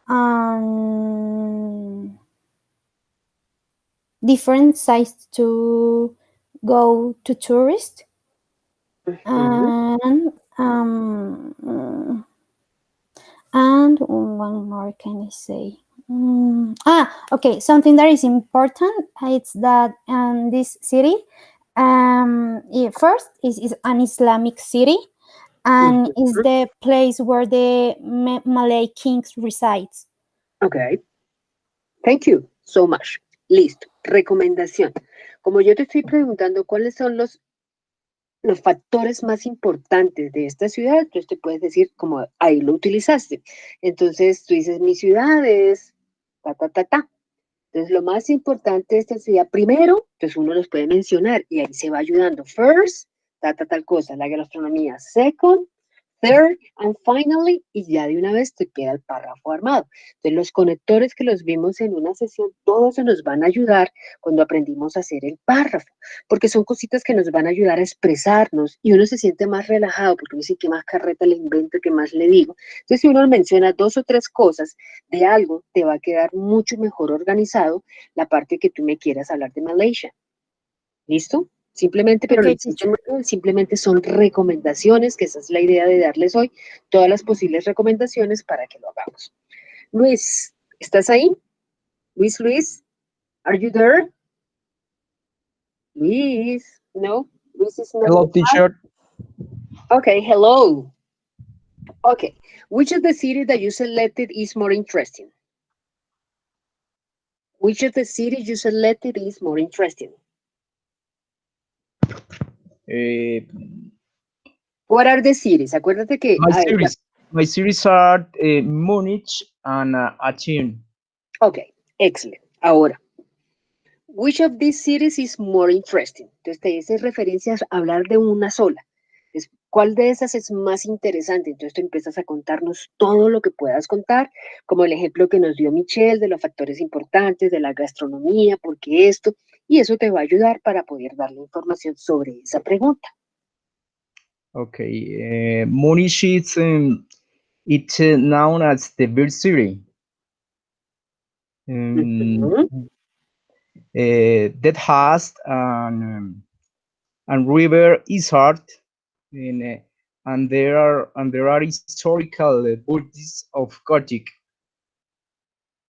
[SPEAKER 2] and different sites to go to tourists. And one more can I say? Okay. Something that is important is that this city, first is an Islamic city, and is the place where the Malay kings resides.
[SPEAKER 1] Okay. Thank you so much. Listo. Recomendación. Como yo te estoy preguntando cuáles son los factores más importantes de esta ciudad, entonces te puedes decir como ahí lo utilizaste. Entonces tú dices, mi ciudad es ta, ta, ta, ta. Entonces lo más importante de esta ciudad, primero, pues uno los puede mencionar y ahí se va ayudando. First, ta, ta, tal cosa, la gastronomía. Second, third, and finally, y ya de una vez te queda el párrafo armado. Entonces los conectores que los vimos en una sesión, todos se nos van a ayudar cuando aprendimos a hacer el párrafo, porque son cositas que nos van a ayudar a expresarnos y uno se siente más relajado porque uno dice que más carreta le invento, que más le digo. Entonces si uno menciona 2 o 3 cosas de algo, te va a quedar mucho mejor organizado la parte que tú me quieras hablar de Malaysia. ¿Listo? Simplemente, pero
[SPEAKER 2] Okay,
[SPEAKER 1] simplemente son recomendaciones, que esa es la idea de darles hoy, todas las posibles recomendaciones para que lo hagamos. Luis, ¿estás ahí? Luis, are you there? Luis, no? Luis is not.
[SPEAKER 9] Hello, teacher.
[SPEAKER 1] Okay, hello. Okay, which of the cities that you selected is more interesting? Which of the cities you selected is more interesting? What are the cities? Acuérdate que
[SPEAKER 9] my cities are Munich and Athens.
[SPEAKER 1] Okay, excellent. Ahora, which of these cities is more interesting? Entonces te dice referencias a hablar de una sola. Entonces, ¿cuál de esas es más interesante? Entonces tú empiezas a contarnos todo lo que puedas contar, como el ejemplo que nos dio Michelle de los factores importantes, de la gastronomía, porque esto, y eso te va a ayudar para poder darle información sobre esa pregunta.
[SPEAKER 9] Okay, Munich is it's known as the beer city. That has and river Ishart, and there are historical Buddhists of Gothic.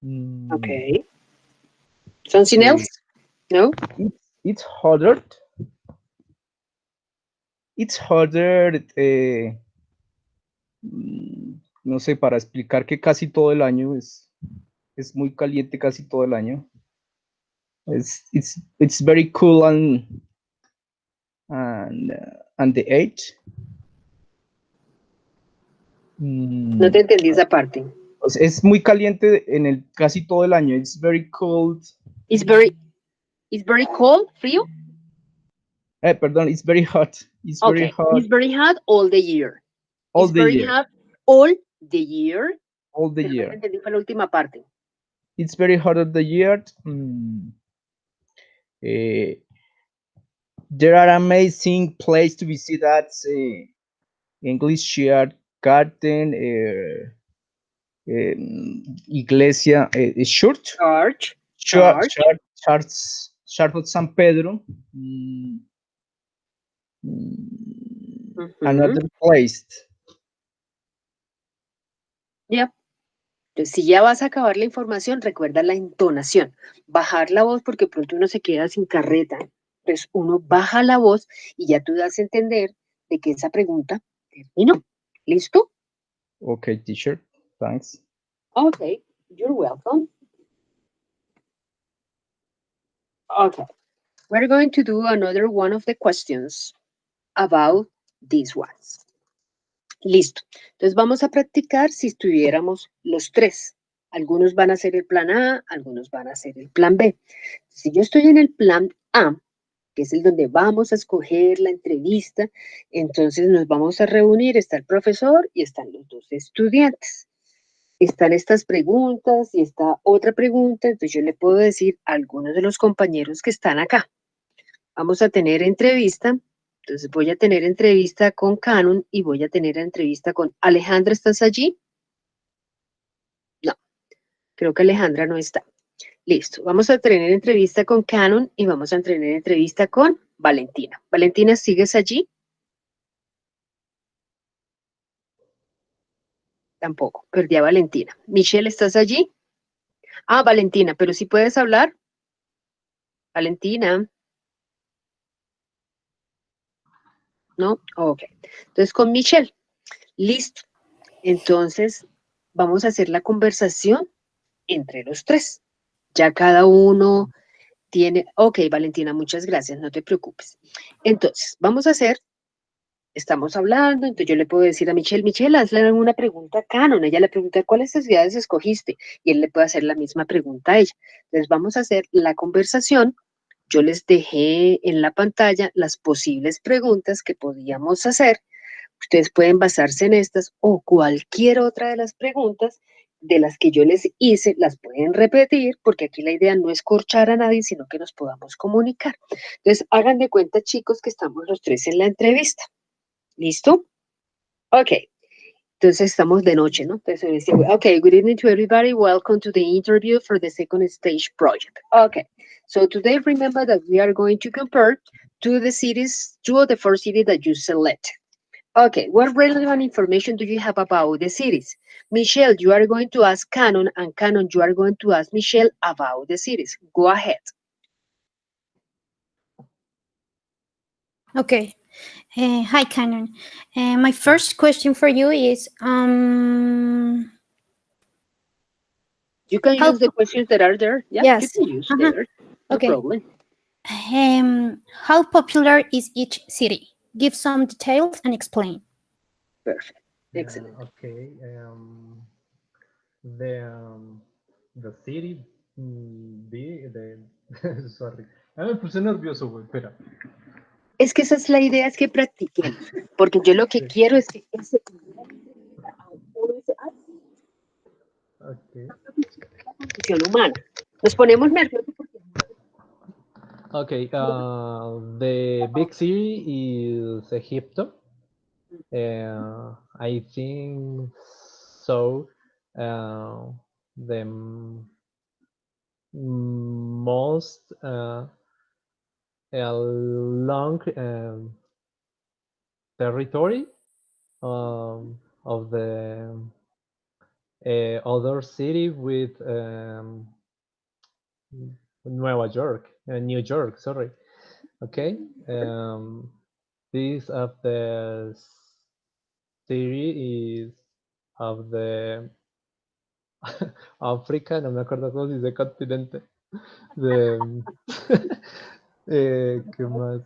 [SPEAKER 1] Okay. Something else? No.
[SPEAKER 9] It's harder. It's harder. No sé, para explicar que casi todo el año es muy caliente casi todo el año. It's very cool and the age.
[SPEAKER 1] No te entendí esa parte.
[SPEAKER 9] O sea, es muy caliente en el casi todo el año. It's very cold.
[SPEAKER 1] It's very cold, frío.
[SPEAKER 9] Perdón, it's very hot. It's very hot.
[SPEAKER 1] It's very hot all the year.
[SPEAKER 9] All the year.
[SPEAKER 1] Hot all the year.
[SPEAKER 9] All the year.
[SPEAKER 1] Entendí fue la última parte.
[SPEAKER 9] It's very hot all the year. There are amazing places to visit at English Garden, Iglesia, Church of San Pedro. Another place.
[SPEAKER 1] Yep. Entonces, si ya vas a acabar la información, recuerda la entonación. Bajar la voz porque pronto uno se queda sin carreta. Entonces, uno baja la voz y ya tú das a entender de que esa pregunta terminó. ¿Listo?
[SPEAKER 9] Okay, teacher. Thanks.
[SPEAKER 1] Okay, you're welcome. Okay, we're going to do another one of the questions about these ones. Listo. Entonces vamos a practicar si estuviéramos los tres Algunos van a hacer el plan A, algunos van a hacer el plan B. Si yo estoy en el plan A, que es el donde vamos a escoger la entrevista, entonces nos vamos a reunir, está el profesor y están los dos estudiantes. Están estas preguntas y esta otra pregunta, entonces yo le puedo decir a algunos de los compañeros que están acá. Vamos a tener entrevista, entonces voy a tener entrevista con Canon y voy a tener entrevista con Alejandra, ¿estás allí? No, creo que Alejandra no está. Listo, vamos a tener entrevista con Canon y vamos a tener entrevista con Valentina. Valentina, ¿sigues allí? Tampoco, perdí a Valentina. Michelle, ¿estás allí? Ah, Valentina, pero si puedes hablar. Valentina. ¿No? Ok. Entonces, con Michelle. Listo. Entonces, vamos a hacer la conversación entre los tres. Ya cada uno tiene... Ok, Valentina, muchas gracias, no te preocupes. Entonces, vamos a hacer... Estamos hablando, entonces yo le puedo decir a Michelle, Michelle, hazle una pregunta a Canon. Ella le pregunta, ¿cuáles ciudades escogiste? Y él le puede hacer la misma pregunta a ella. Entonces, vamos a hacer la conversación. Yo les dejé en la pantalla las posibles preguntas que podíamos hacer. Ustedes pueden basarse en estas o cualquier otra de las preguntas de las que yo les hice, las pueden repetir, porque aquí la idea no es corchar a nadie, sino que nos podamos comunicar. Entonces, hagan de cuenta, chicos, que estamos los tres en la entrevista. ¿Listo? Ok. Entonces, estamos de noche, ¿no? Entonces, dice, ok, good evening to everybody. Welcome to the interview for the second stage project. Okay. So, today, remember that we are going to compare two of the four cities that you select. Okay, what relevant information do you have about the cities? Michelle, you are going to ask Canon, and Canon, you are going to ask Michelle about the cities. Go ahead.
[SPEAKER 2] Okay. Hi, Canon. My first question for you is,
[SPEAKER 1] you can use the questions that are there. Yeah,
[SPEAKER 2] yes.
[SPEAKER 1] You can use there. No
[SPEAKER 2] okay.
[SPEAKER 1] problem.
[SPEAKER 2] How popular is each city? Give some details and explain.
[SPEAKER 1] Perfect. Excellent.
[SPEAKER 6] Okay. The city, sorry. Me puse nervioso, güey, espera.
[SPEAKER 1] Es que esa es la idea, es que practiquemos, porque yo lo que quiero es que ese
[SPEAKER 6] Okay.
[SPEAKER 1] La condición humana. Nos ponemos nerviosos porque...
[SPEAKER 6] Okay, the big city is Egypto. I think so. The most long territory of the other city with New York, sorry. Okay. This of the city is of the África, no me acuerdo cómo se dice continente. ¿Qué más?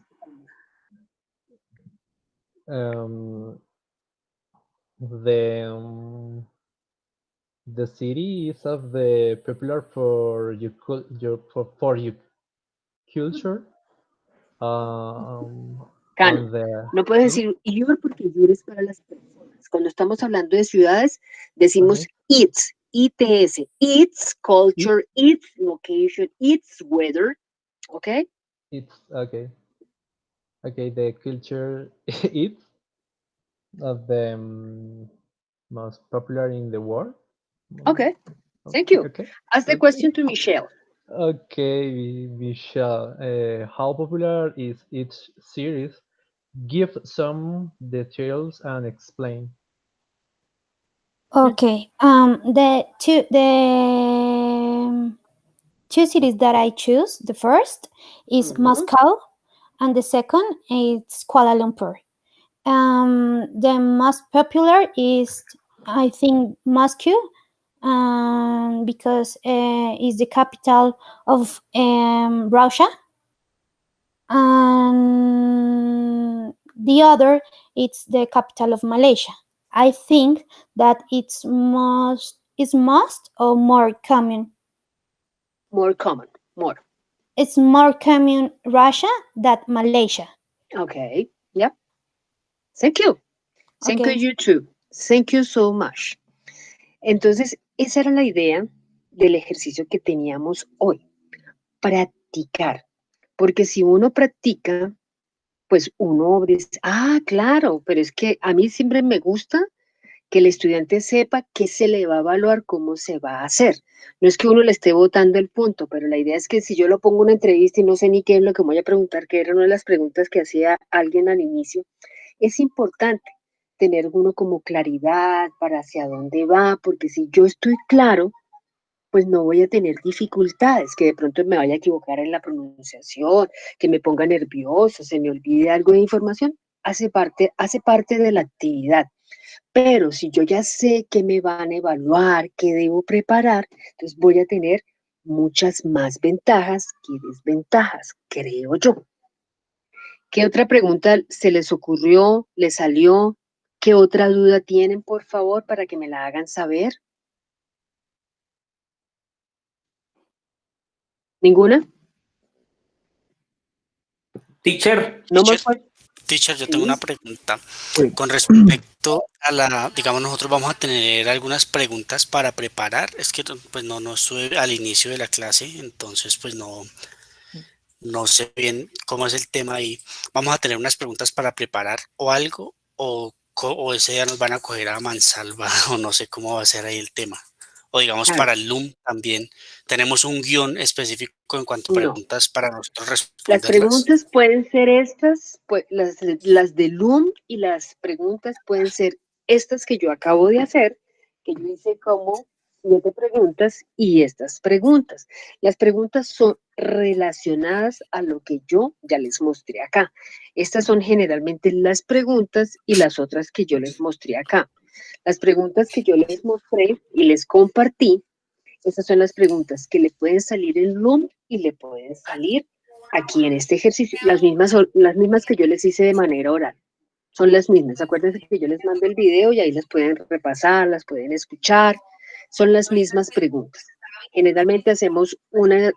[SPEAKER 6] The city is of the popular for your culture.
[SPEAKER 1] Cano, no puedes decir your porque your es para las personas. Cuando estamos hablando de ciudades, decimos its, ITS, its culture, its location, its weather, okay?
[SPEAKER 6] It's okay. Okay, the culture it's of the most popular in the world.
[SPEAKER 1] Okay, thank you.
[SPEAKER 6] Okay.
[SPEAKER 1] Ask the question to Michelle.
[SPEAKER 6] Okay, Michelle, how popular is each series? Give some details and explain.
[SPEAKER 2] Okay. The two cities that I choose, the first is Moscow, and the second is Kuala Lumpur. The most popular is, I think, Moscow, because it's the capital of Russia. And the other, it's the capital of Malaysia. I think that it's is most or more common?
[SPEAKER 1] More common, more.
[SPEAKER 2] It's more common Russia than Malaysia.
[SPEAKER 1] Okay, yep. Thank you. Thank
[SPEAKER 2] Okay.
[SPEAKER 1] you too. Thank you so much. Entonces, esa era la idea del ejercicio que teníamos hoy. Practicar. Porque si uno practica, pues uno dice, ah, claro, pero es que a mí siempre me gusta que el estudiante sepa qué se le va a evaluar, cómo se va a hacer. No es que uno le esté botando el punto, pero la idea es que si yo lo pongo en una entrevista y no sé ni qué es lo que voy a preguntar, que era una de las preguntas que hacía alguien al inicio, es importante tener uno como claridad para hacia dónde va, porque si yo estoy claro, pues no voy a tener dificultades, que de pronto me vaya a equivocar en la pronunciación, que me ponga nervioso, se me olvide algo de información, hace parte de la actividad. Pero si yo ya sé qué me van a evaluar, qué debo preparar, entonces voy a tener muchas más ventajas que desventajas, creo yo. ¿Qué otra pregunta se les ocurrió, les salió? ¿Qué otra duda tienen, por favor, para que me la hagan saber? ¿Ninguna?
[SPEAKER 5] Teacher,
[SPEAKER 1] No
[SPEAKER 10] Teacher,
[SPEAKER 1] más.
[SPEAKER 10] teacher, yo
[SPEAKER 1] Sí.
[SPEAKER 10] tengo una pregunta.
[SPEAKER 9] Sí.
[SPEAKER 10] Con respecto a la, digamos, nosotros vamos a tener algunas preguntas para preparar. Es que pues no estuve al inicio de la clase, entonces pues no sé bien cómo es el tema ahí. Vamos a tener unas preguntas para preparar o algo, o ese día nos van a coger a mansalva, o no sé cómo va a ser ahí el tema. O digamos
[SPEAKER 1] A
[SPEAKER 10] para
[SPEAKER 1] ver.
[SPEAKER 10] el LUM también. Tenemos un guión específico en cuanto a
[SPEAKER 1] No.
[SPEAKER 10] preguntas para nosotros
[SPEAKER 1] Las
[SPEAKER 10] responderlas.
[SPEAKER 1] preguntas pueden ser estas, pues, las de Loom, y las preguntas pueden ser estas que yo acabo de hacer, que yo hice como 7 preguntas y estas preguntas. Las preguntas son relacionadas a lo que yo ya les mostré acá. Estas son generalmente las preguntas y las otras que yo les mostré acá. Las preguntas que yo les mostré y les compartí, esas son las preguntas que le pueden salir en Loom y le pueden salir aquí en este ejercicio. Las mismas son las mismas que yo les hice de manera oral. Son las mismas. Acuérdense que yo les mando el video y ahí las pueden repasar, las pueden escuchar. Son las mismas preguntas. Generalmente hacemos unas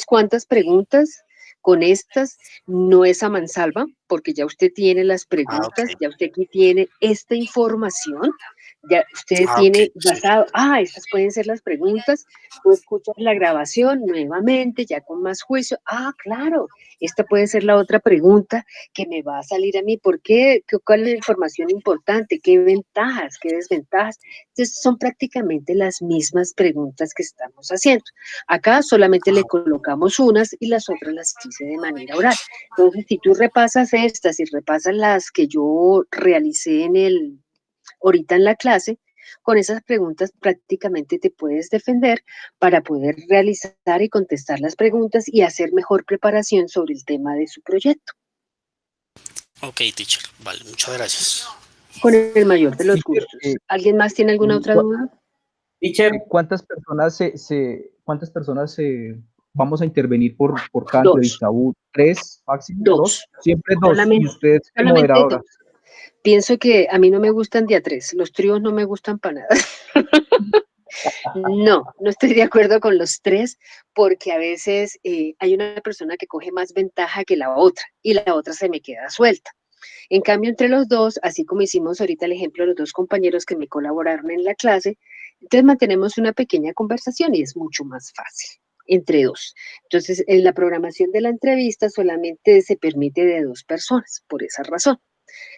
[SPEAKER 1] cuantas preguntas con estas. No es a mansalva, porque ya usted tiene las preguntas,
[SPEAKER 10] ok.
[SPEAKER 1] ya usted aquí tiene esta información. Ya usted
[SPEAKER 10] Ok,
[SPEAKER 1] tiene
[SPEAKER 10] sí.
[SPEAKER 1] basado, estas pueden ser las preguntas, tú escuchas la grabación nuevamente, ya con más juicio, claro, esta puede ser la otra pregunta que me va a salir a mí, ¿por qué? ¿Cuál es la información importante? ¿Qué ventajas? ¿Qué desventajas? Entonces son prácticamente las mismas preguntas que estamos haciendo. Acá solamente le colocamos unas y las otras las hice de manera oral. Entonces, si tú repasas estas y repasas las que yo realicé ahorita en la clase, con esas preguntas prácticamente te puedes defender para poder realizar y contestar las preguntas y hacer mejor preparación sobre el tema de su proyecto.
[SPEAKER 10] Ok, teacher. Vale, muchas gracias.
[SPEAKER 1] Con el mayor de los
[SPEAKER 9] Teacher,
[SPEAKER 1] gustos. ¿Alguien más tiene alguna otra duda?
[SPEAKER 5] teacher,
[SPEAKER 9] ¿Cuántas personas vamos a intervenir por cada
[SPEAKER 1] 2.
[SPEAKER 9] entrevista? ¿Tres máximo?
[SPEAKER 1] 2.
[SPEAKER 9] ¿Dos? Siempre dos. Y
[SPEAKER 1] Solamente,
[SPEAKER 9] usted de
[SPEAKER 1] solamente
[SPEAKER 9] moderadora.
[SPEAKER 1] 2. Pienso que a mí no me gustan de a 3. Los tríos no me gustan para nada. No estoy de acuerdo con los 3, porque a veces hay una persona que coge más ventaja que la otra y la otra se me queda suelta. En cambio, entre los 2, así como hicimos ahorita el ejemplo de los 2 compañeros que me colaboraron en la clase, entonces mantenemos una pequeña conversación y es mucho más fácil entre 2. Entonces, en la programación de la entrevista solamente se permite de 2 personas, por esa razón.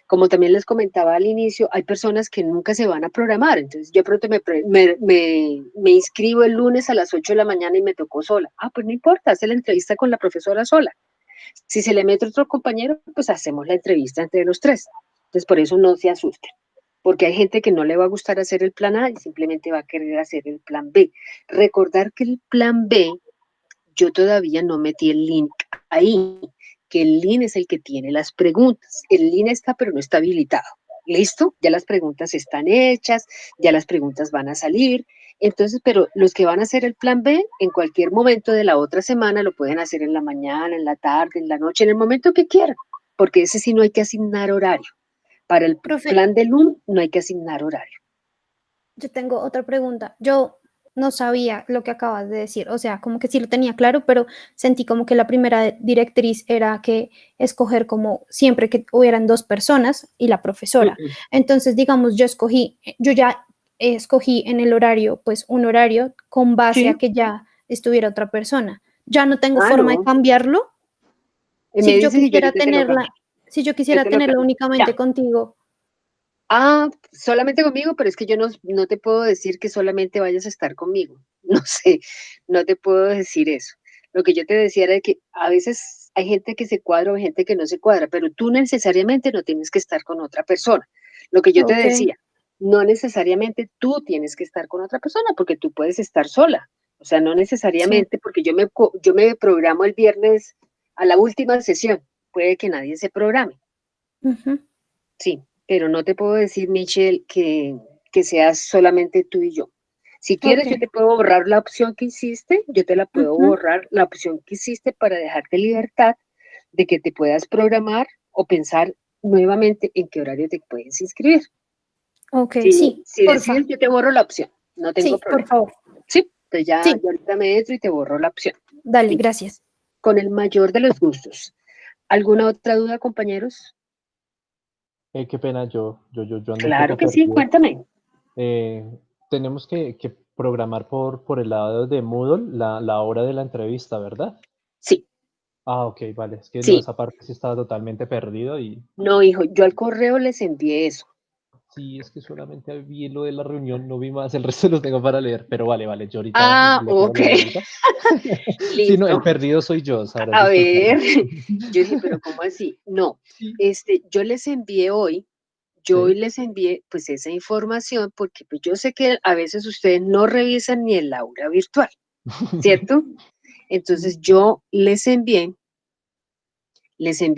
[SPEAKER 1] Como también les comentaba al inicio, hay personas que nunca se van a programar, entonces yo pronto me inscribo el lunes a las 8 de la mañana y me tocó sola. Pues no importa, hace la entrevista con la profesora sola. Si se le mete otro compañero, pues hacemos la entrevista entre los 3. Entonces, por eso no se asusten, porque hay gente que no le va a gustar hacer el plan A y simplemente va a querer hacer el plan B. Recordar que el plan B, yo todavía no metí el link ahí, que el link es el que tiene las preguntas. El link está, pero no está habilitado. ¿Listo? Ya las preguntas están hechas, ya las preguntas van a salir. Entonces, pero los que van a hacer el plan B, en cualquier momento de la otra semana, lo pueden hacer en la mañana, en la tarde, en la noche, en el momento que quieran, porque ese sí no hay que asignar horario. Para el
[SPEAKER 2] Profe,
[SPEAKER 1] plan de LUM no hay que asignar horario.
[SPEAKER 2] Yo tengo otra pregunta. Yo no sabía lo que acabas de decir, o sea, como que sí lo tenía claro, pero sentí como que la primera directriz era que escoger como siempre que hubieran 2 personas y la profesora. Entonces, digamos, yo ya escogí en el horario, pues un horario con base
[SPEAKER 1] Sí.
[SPEAKER 2] a que ya estuviera otra persona. Ya no tengo
[SPEAKER 1] Ah,
[SPEAKER 2] forma de
[SPEAKER 1] no.
[SPEAKER 2] cambiarlo.
[SPEAKER 1] Me
[SPEAKER 2] Si yo
[SPEAKER 1] dices y yo
[SPEAKER 2] quisiera
[SPEAKER 1] ahorita te lo cambio.
[SPEAKER 2] si yo quisiera
[SPEAKER 1] te lo
[SPEAKER 2] tenerla
[SPEAKER 1] cambio.
[SPEAKER 2] únicamente
[SPEAKER 1] Ya.
[SPEAKER 2] contigo.
[SPEAKER 1] Ah, solamente conmigo, pero es que yo no te puedo decir que solamente vayas a estar conmigo. No sé, no te puedo decir eso. Lo que yo te decía era que a veces hay gente que se cuadra o hay gente que no se cuadra, pero tú necesariamente no tienes que estar con otra persona. Lo que yo te
[SPEAKER 2] Ok.
[SPEAKER 1] decía, no necesariamente tú tienes que estar con otra persona, porque tú puedes estar sola. O sea, no necesariamente, porque yo me programo el viernes a la última sesión. Puede que nadie se programe.
[SPEAKER 2] Ujú.
[SPEAKER 1] Sí, pero no te puedo decir, Michelle, que seas solamente tú y yo. Si quieres,
[SPEAKER 2] Ok.
[SPEAKER 1] yo te puedo borrar la opción que hiciste, yo te la puedo
[SPEAKER 2] Ujú.
[SPEAKER 1] borrar, la opción que hiciste para dejarte libertad de que te puedas programar o pensar nuevamente en qué horario te puedes inscribir.
[SPEAKER 2] Ok,
[SPEAKER 1] Si,
[SPEAKER 2] sí,
[SPEAKER 1] si
[SPEAKER 2] porfa.
[SPEAKER 1] decides, yo te borro la opción, no tengo
[SPEAKER 2] Sí, por
[SPEAKER 1] problema.
[SPEAKER 2] favor.
[SPEAKER 1] Sí, entonces ya
[SPEAKER 2] Sí,
[SPEAKER 1] ahorita me entro y te borro la opción.
[SPEAKER 2] dale,
[SPEAKER 1] Listo.
[SPEAKER 2] gracias.
[SPEAKER 1] Con el mayor de los gustos. ¿Alguna otra duda, compañeros?
[SPEAKER 6] Qué pena, yo ando un
[SPEAKER 1] Claro
[SPEAKER 6] poco
[SPEAKER 1] que sí,
[SPEAKER 6] perdido.
[SPEAKER 1] cuéntame.
[SPEAKER 6] Tenemos que programar por el lado de Moodle la hora de la entrevista, ¿verdad?
[SPEAKER 1] Sí,
[SPEAKER 6] Ah, ok, vale. Es que no,
[SPEAKER 1] sí.
[SPEAKER 6] esa parte sí estaba totalmente perdido y
[SPEAKER 1] No, hijo, yo al correo les envié eso.
[SPEAKER 6] sí, es que solamente vi lo de la reunión, no vi más, el resto lo tengo para leer, pero vale, yo ahorita
[SPEAKER 1] Ah,
[SPEAKER 6] le pego
[SPEAKER 1] ok.
[SPEAKER 6] la vuelta. Sí, no, el
[SPEAKER 1] Listo.
[SPEAKER 6] perdido soy yo, sabrás
[SPEAKER 1] A ver,
[SPEAKER 6] disculparme.
[SPEAKER 1] yo dije, pero ¿cómo así? No,
[SPEAKER 6] Sí,
[SPEAKER 1] yo les envié hoy,
[SPEAKER 6] sí.
[SPEAKER 1] les envié pues esa información porque pues yo sé que a veces ustedes no revisan ni el aula virtual, ¿cierto? Entonces yo les envié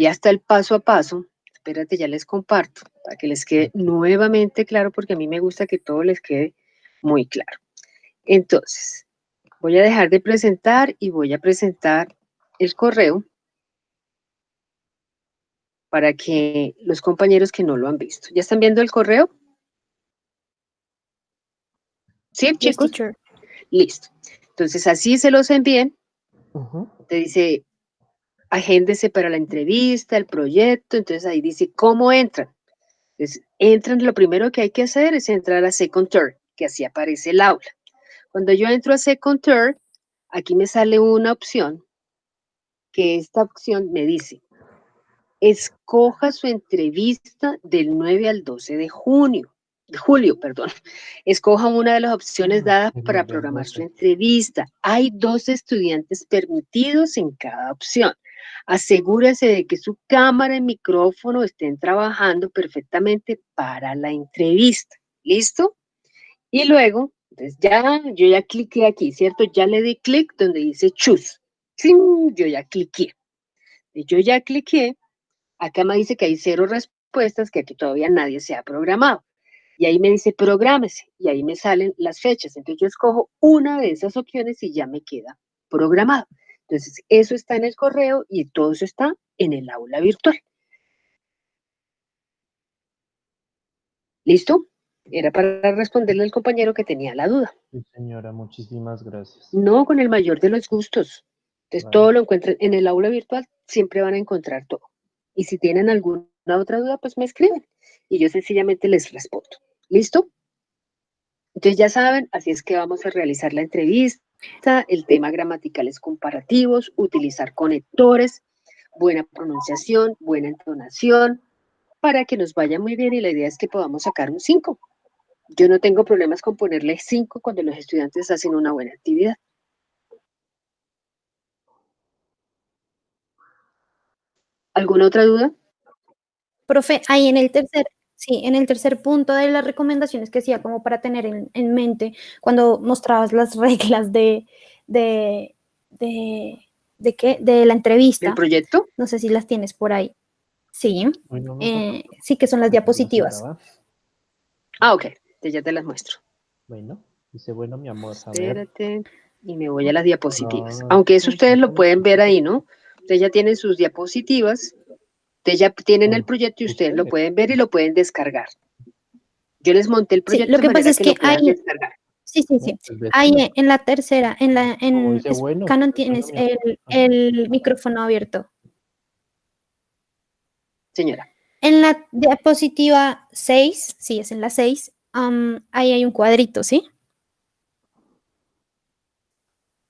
[SPEAKER 1] hasta el paso a paso. Espérate, ya les comparto para que les quede nuevamente claro porque a mí me gusta que todo les quede muy claro. Entonces, voy a dejar de presentar y voy a presentar el correo para que los compañeros que no lo han visto. ¿Ya están viendo el correo? ¿Sí,
[SPEAKER 2] Yes,
[SPEAKER 1] chicos?
[SPEAKER 2] teacher.
[SPEAKER 1] Listo. Entonces, así se los envíen.
[SPEAKER 6] Ujú.
[SPEAKER 1] Te dice, agéndese para la entrevista, el proyecto. Entonces, ahí dice, ¿cómo entran? Entonces, entran, lo primero que hay que hacer es entrar a Second Turn, que así aparece el aula. Cuando yo entro a Second Turn, aquí me sale una opción, que esta opción me dice, escoja su entrevista del 9 al 12 de julio. Escoja una de las opciones dadas
[SPEAKER 6] El
[SPEAKER 1] para
[SPEAKER 6] 9 al
[SPEAKER 1] programar su
[SPEAKER 6] 12.
[SPEAKER 1] entrevista. Hay 2 estudiantes permitidos en cada opción. Asegúrese de que su cámara y micrófono estén trabajando perfectamente para la entrevista. ¿Listo? Y luego, entonces yo ya cliqué aquí, ¿cierto? Ya le di clic donde dice choose. ¡Cling! Yo ya cliqué. Acá me dice que hay 0 respuestas, que aquí todavía nadie se ha programado. Y ahí me dice prográmese, y ahí me salen las fechas. Entonces yo escojo una de esas opciones y ya me queda programado. Entonces eso está en el correo y todo eso está en el aula virtual. ¿Listo? Era para responderle al compañero que tenía la duda.
[SPEAKER 6] Sí, señora, muchísimas gracias.
[SPEAKER 1] No, con el mayor de los gustos. Entonces
[SPEAKER 6] Vale.
[SPEAKER 1] todo lo encuentran en el aula virtual, siempre van a encontrar todo. Y si tienen alguna otra duda, pues me escriben y yo sencillamente les respondo. ¿Listo? Entonces ya saben, así es que vamos a realizar la entrevista. El tema gramatical es comparativos, utilizar conectores, buena pronunciación, buena entonación, para que nos vaya muy bien y la idea es que podamos sacar un 5. Yo no tengo problemas con ponerle 5 cuando los estudiantes hacen una buena actividad. ¿Alguna otra duda?
[SPEAKER 2] Profe, ahí en el tercer punto de las recomendaciones que hacía como para tener en mente cuando mostrabas las reglas de qué, de la entrevista.
[SPEAKER 1] ¿El proyecto?
[SPEAKER 2] No sé si las tienes por ahí. Sí,
[SPEAKER 6] Bueno,
[SPEAKER 2] sí que son las diapositivas.
[SPEAKER 1] Ah, ok, ya te las muestro.
[SPEAKER 6] Bueno, dice, bueno, mi amor, a ver.
[SPEAKER 1] Espérate, y me voy a las diapositivas. Aunque eso ustedes lo pueden ver ahí, ¿no? Ustedes ya tienen sus diapositivas, ustedes ya tienen el proyecto y ustedes lo pueden ver y lo pueden descargar. Yo les monté el
[SPEAKER 2] Sí,
[SPEAKER 1] proyecto
[SPEAKER 2] lo que
[SPEAKER 1] de
[SPEAKER 2] pasa
[SPEAKER 1] manera
[SPEAKER 2] es
[SPEAKER 1] que
[SPEAKER 2] que
[SPEAKER 1] lo puedan
[SPEAKER 2] hay,
[SPEAKER 1] descargar.
[SPEAKER 2] sí,
[SPEAKER 6] No, pues
[SPEAKER 2] ahí
[SPEAKER 6] vecino,
[SPEAKER 2] en la tercera,
[SPEAKER 6] como dice, bueno,
[SPEAKER 2] Canon
[SPEAKER 6] pues
[SPEAKER 2] tienes
[SPEAKER 6] bueno,
[SPEAKER 2] el micrófono abierto.
[SPEAKER 1] Señora.
[SPEAKER 2] En la diapositiva 6, sí, es en la 6, ahí hay un cuadrito, ¿sí?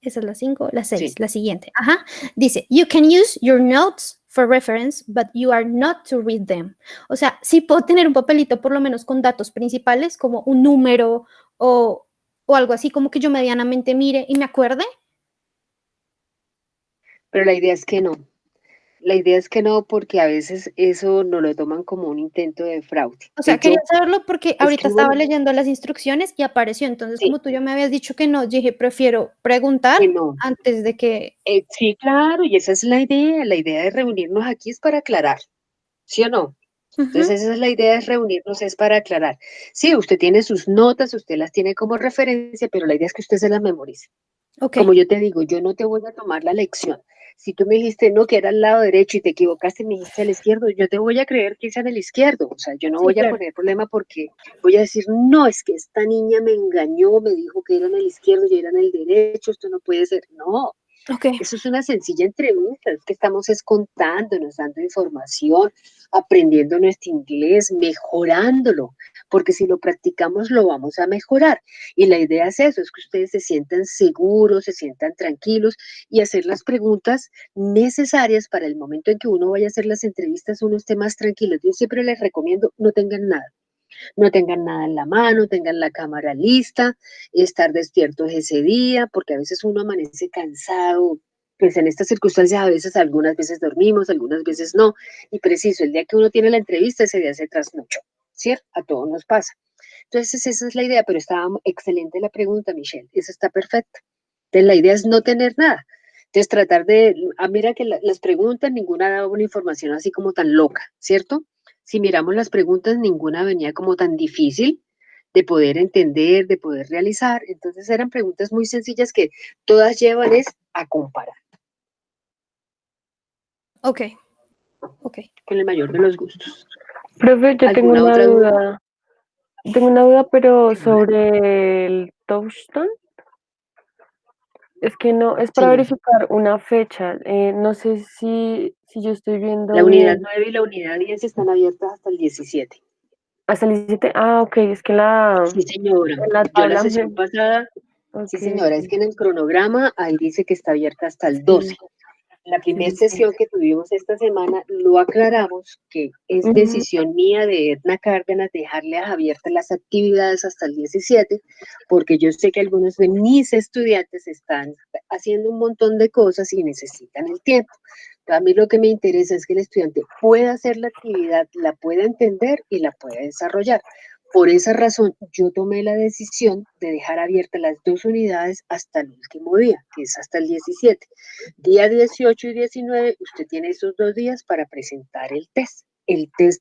[SPEAKER 2] Esa es la 5, la 6,
[SPEAKER 1] Sí.
[SPEAKER 2] la siguiente. Ajá. Dice, you can use your notes for reference, but you are not to read them. O sea, sí puedo tener un papelito por lo menos con datos principales, como un número o algo así, como que yo medianamente mire y me acuerde.
[SPEAKER 1] Pero la idea es que no. La idea es que no, porque a veces eso no lo toman como un intento de fraude.
[SPEAKER 2] O sea, quería saberlo porque ahorita
[SPEAKER 1] escribo
[SPEAKER 2] estaba leyendo las instrucciones y apareció. Entonces,
[SPEAKER 1] Sí.
[SPEAKER 2] como tú ya me habías dicho que no, dije, prefiero preguntar
[SPEAKER 1] que no.
[SPEAKER 2] antes de que...
[SPEAKER 1] Sí, claro, y esa es la idea. La idea de reunirnos aquí es para aclarar, ¿sí o no? Entonces, esa es la idea de reunirnos, es para aclarar. Sí, usted tiene sus notas, usted las tiene como referencia, pero la idea es que usted se las memorice.
[SPEAKER 2] Ok.
[SPEAKER 1] Como yo te digo, yo no te voy a tomar la lección. Si tú me dijiste, no, que era al lado derecho y te equivocaste y me dijiste al izquierdo, yo te voy a creer que es en el izquierdo. O sea, yo no
[SPEAKER 2] Sí,
[SPEAKER 1] voy a
[SPEAKER 2] claro.
[SPEAKER 1] poner problema porque voy a decir, no, es que esta niña me engañó, me dijo que era en el izquierdo y era en el derecho, esto no puede ser. No,
[SPEAKER 2] Ok.
[SPEAKER 1] eso es una sencilla entrevista, es que estamos contándonos, dando información, aprendiendo nuestro inglés, mejorándolo, porque si lo practicamos lo vamos a mejorar. Y la idea es eso, es que ustedes se sientan seguros, se sientan tranquilos y hacer las preguntas necesarias para el momento en que uno vaya a hacer las entrevistas, uno esté más tranquilo. Yo siempre les recomiendo, no tengan nada. No tengan nada en la mano, tengan la cámara lista, estar despiertos ese día, porque a veces uno amanece cansado, pues en estas circunstancias a veces, algunas veces dormimos, algunas veces no, y preciso, el día que uno tiene la entrevista, ese día se trasnochó, ¿cierto? A todos nos pasa. Entonces esa es la idea, pero estaba excelente la pregunta, Michelle, eso está perfecto. Entonces la idea es no tener nada. Entonces tratar de, mira que las preguntas, ninguna daba una información así como tan loca, ¿cierto? Si miramos las preguntas, ninguna venía como tan difícil de poder entender, de poder realizar. Entonces eran preguntas muy sencillas que todas llevan es a comparar.
[SPEAKER 2] Ok. Ok.
[SPEAKER 1] Con el mayor de los gustos.
[SPEAKER 3] Profe, yo tengo
[SPEAKER 1] ¿Alguna
[SPEAKER 3] una
[SPEAKER 1] otra duda?
[SPEAKER 3] duda. Tengo una duda, pero sobre el touchstone. Es que no, es para
[SPEAKER 1] Señora.
[SPEAKER 3] verificar una fecha. No sé si yo estoy viendo
[SPEAKER 1] La unidad
[SPEAKER 3] bien.
[SPEAKER 1] 9 y la unidad 10 están abiertas hasta el 17.
[SPEAKER 3] Hasta el 17. Ah, ok, es que
[SPEAKER 1] Sí, señora.
[SPEAKER 3] en la
[SPEAKER 1] Yo la
[SPEAKER 3] tabla
[SPEAKER 1] sesión pasada, sí,
[SPEAKER 3] Ok,
[SPEAKER 1] señora, es que en el cronograma ahí dice que está abierta hasta el 12.
[SPEAKER 3] sí,
[SPEAKER 1] La primera
[SPEAKER 3] sí.
[SPEAKER 1] sesión que tuvimos esta semana lo aclaramos que es
[SPEAKER 3] Ujú.
[SPEAKER 1] decisión mía de Edna Cárdenas dejarle abiertas las actividades hasta el 17, porque yo sé que algunos de mis estudiantes están haciendo un montón de cosas y necesitan el tiempo. A mí lo que me interesa es que el estudiante pueda hacer la actividad, la pueda entender y la pueda desarrollar. Por esa razón, yo tomé la decisión de dejar abiertas las 2 unidades hasta el último día, que es hasta el 17. Día 18 y 19, usted tiene esos 2 días para presentar el test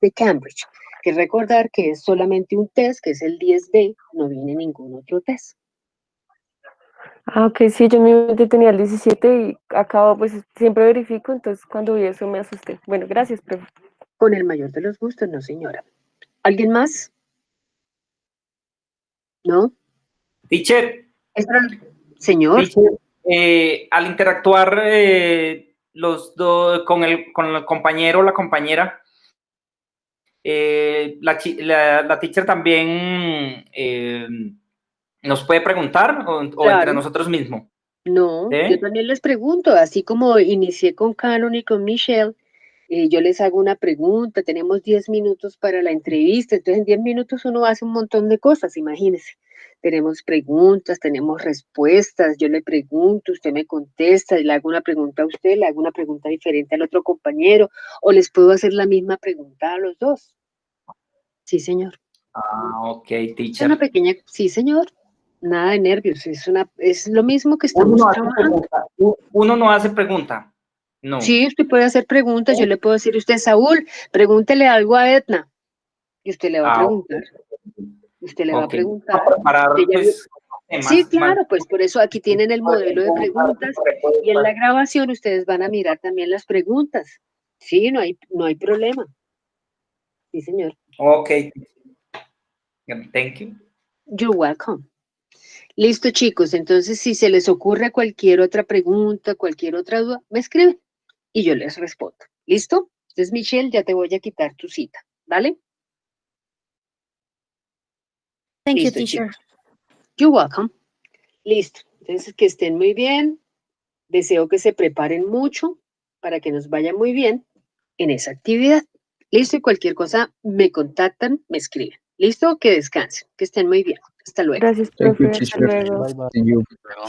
[SPEAKER 1] de Cambridge. Que recordar que es solamente un test, que es el 10B, no viene ningún otro test.
[SPEAKER 3] Ah, ok, sí, yo me tenía el 17 y acabo, pues siempre verifico, entonces cuando vi eso me asusté. Bueno, gracias, profe.
[SPEAKER 1] Con el mayor de los gustos, no señora. ¿Alguien más? ¿No?
[SPEAKER 5] Teacher,
[SPEAKER 1] Señor.
[SPEAKER 5] al interactuar con el compañero o la compañera, la teacher también nos puede preguntar o
[SPEAKER 1] Claro.
[SPEAKER 5] entre nosotros mismos.
[SPEAKER 1] No, yo también les pregunto, así como inicié con Canon y con Michelle, yo les hago una pregunta, tenemos 10 minutos para la entrevista, entonces en 10 minutos uno hace un montón de cosas, imagínense. Tenemos preguntas, tenemos respuestas, yo le pregunto, usted me contesta, le hago una pregunta a usted, le hago una pregunta diferente al otro compañero, o les puedo hacer la misma pregunta a los dos. Sí, señor.
[SPEAKER 5] Ah, ok, teacher.
[SPEAKER 1] Es una pequeña, sí, señor. Nada de nervios, es lo mismo que estamos trabajando.
[SPEAKER 5] Uno no hace pregunta. No.
[SPEAKER 1] Sí, usted puede hacer preguntas. Yo le puedo decir a usted, Saúl, pregúntele algo a Edna. Y usted le va a preguntar. Usted le va a preguntar. Sí, claro, pues por eso aquí tienen el modelo de preguntas y en la grabación ustedes van a mirar también las preguntas. Sí, no hay problema. Sí, señor.
[SPEAKER 5] Ok. Thank you.
[SPEAKER 1] You're welcome. Listo, chicos. Entonces, si se les ocurre cualquier otra pregunta, cualquier otra duda, me escriben y yo les respondo. ¿Listo? Entonces, Michelle, ya te voy a quitar tu cita, ¿vale?
[SPEAKER 2] Thank you,
[SPEAKER 1] Listo,
[SPEAKER 2] teacher.
[SPEAKER 1] chicos. You're welcome. Listo. Entonces, que estén muy bien. Deseo que se preparen mucho para que nos vaya muy bien en esa actividad. Listo, y cualquier cosa me contactan, me escriben. Listo, que descansen, que estén muy bien. Hasta luego.
[SPEAKER 11] Gracias,
[SPEAKER 9] Thank you,
[SPEAKER 11] profe. Hasta
[SPEAKER 9] teacher.
[SPEAKER 11] luego.
[SPEAKER 6] Bye, bye.
[SPEAKER 9] See you.
[SPEAKER 10] Luego.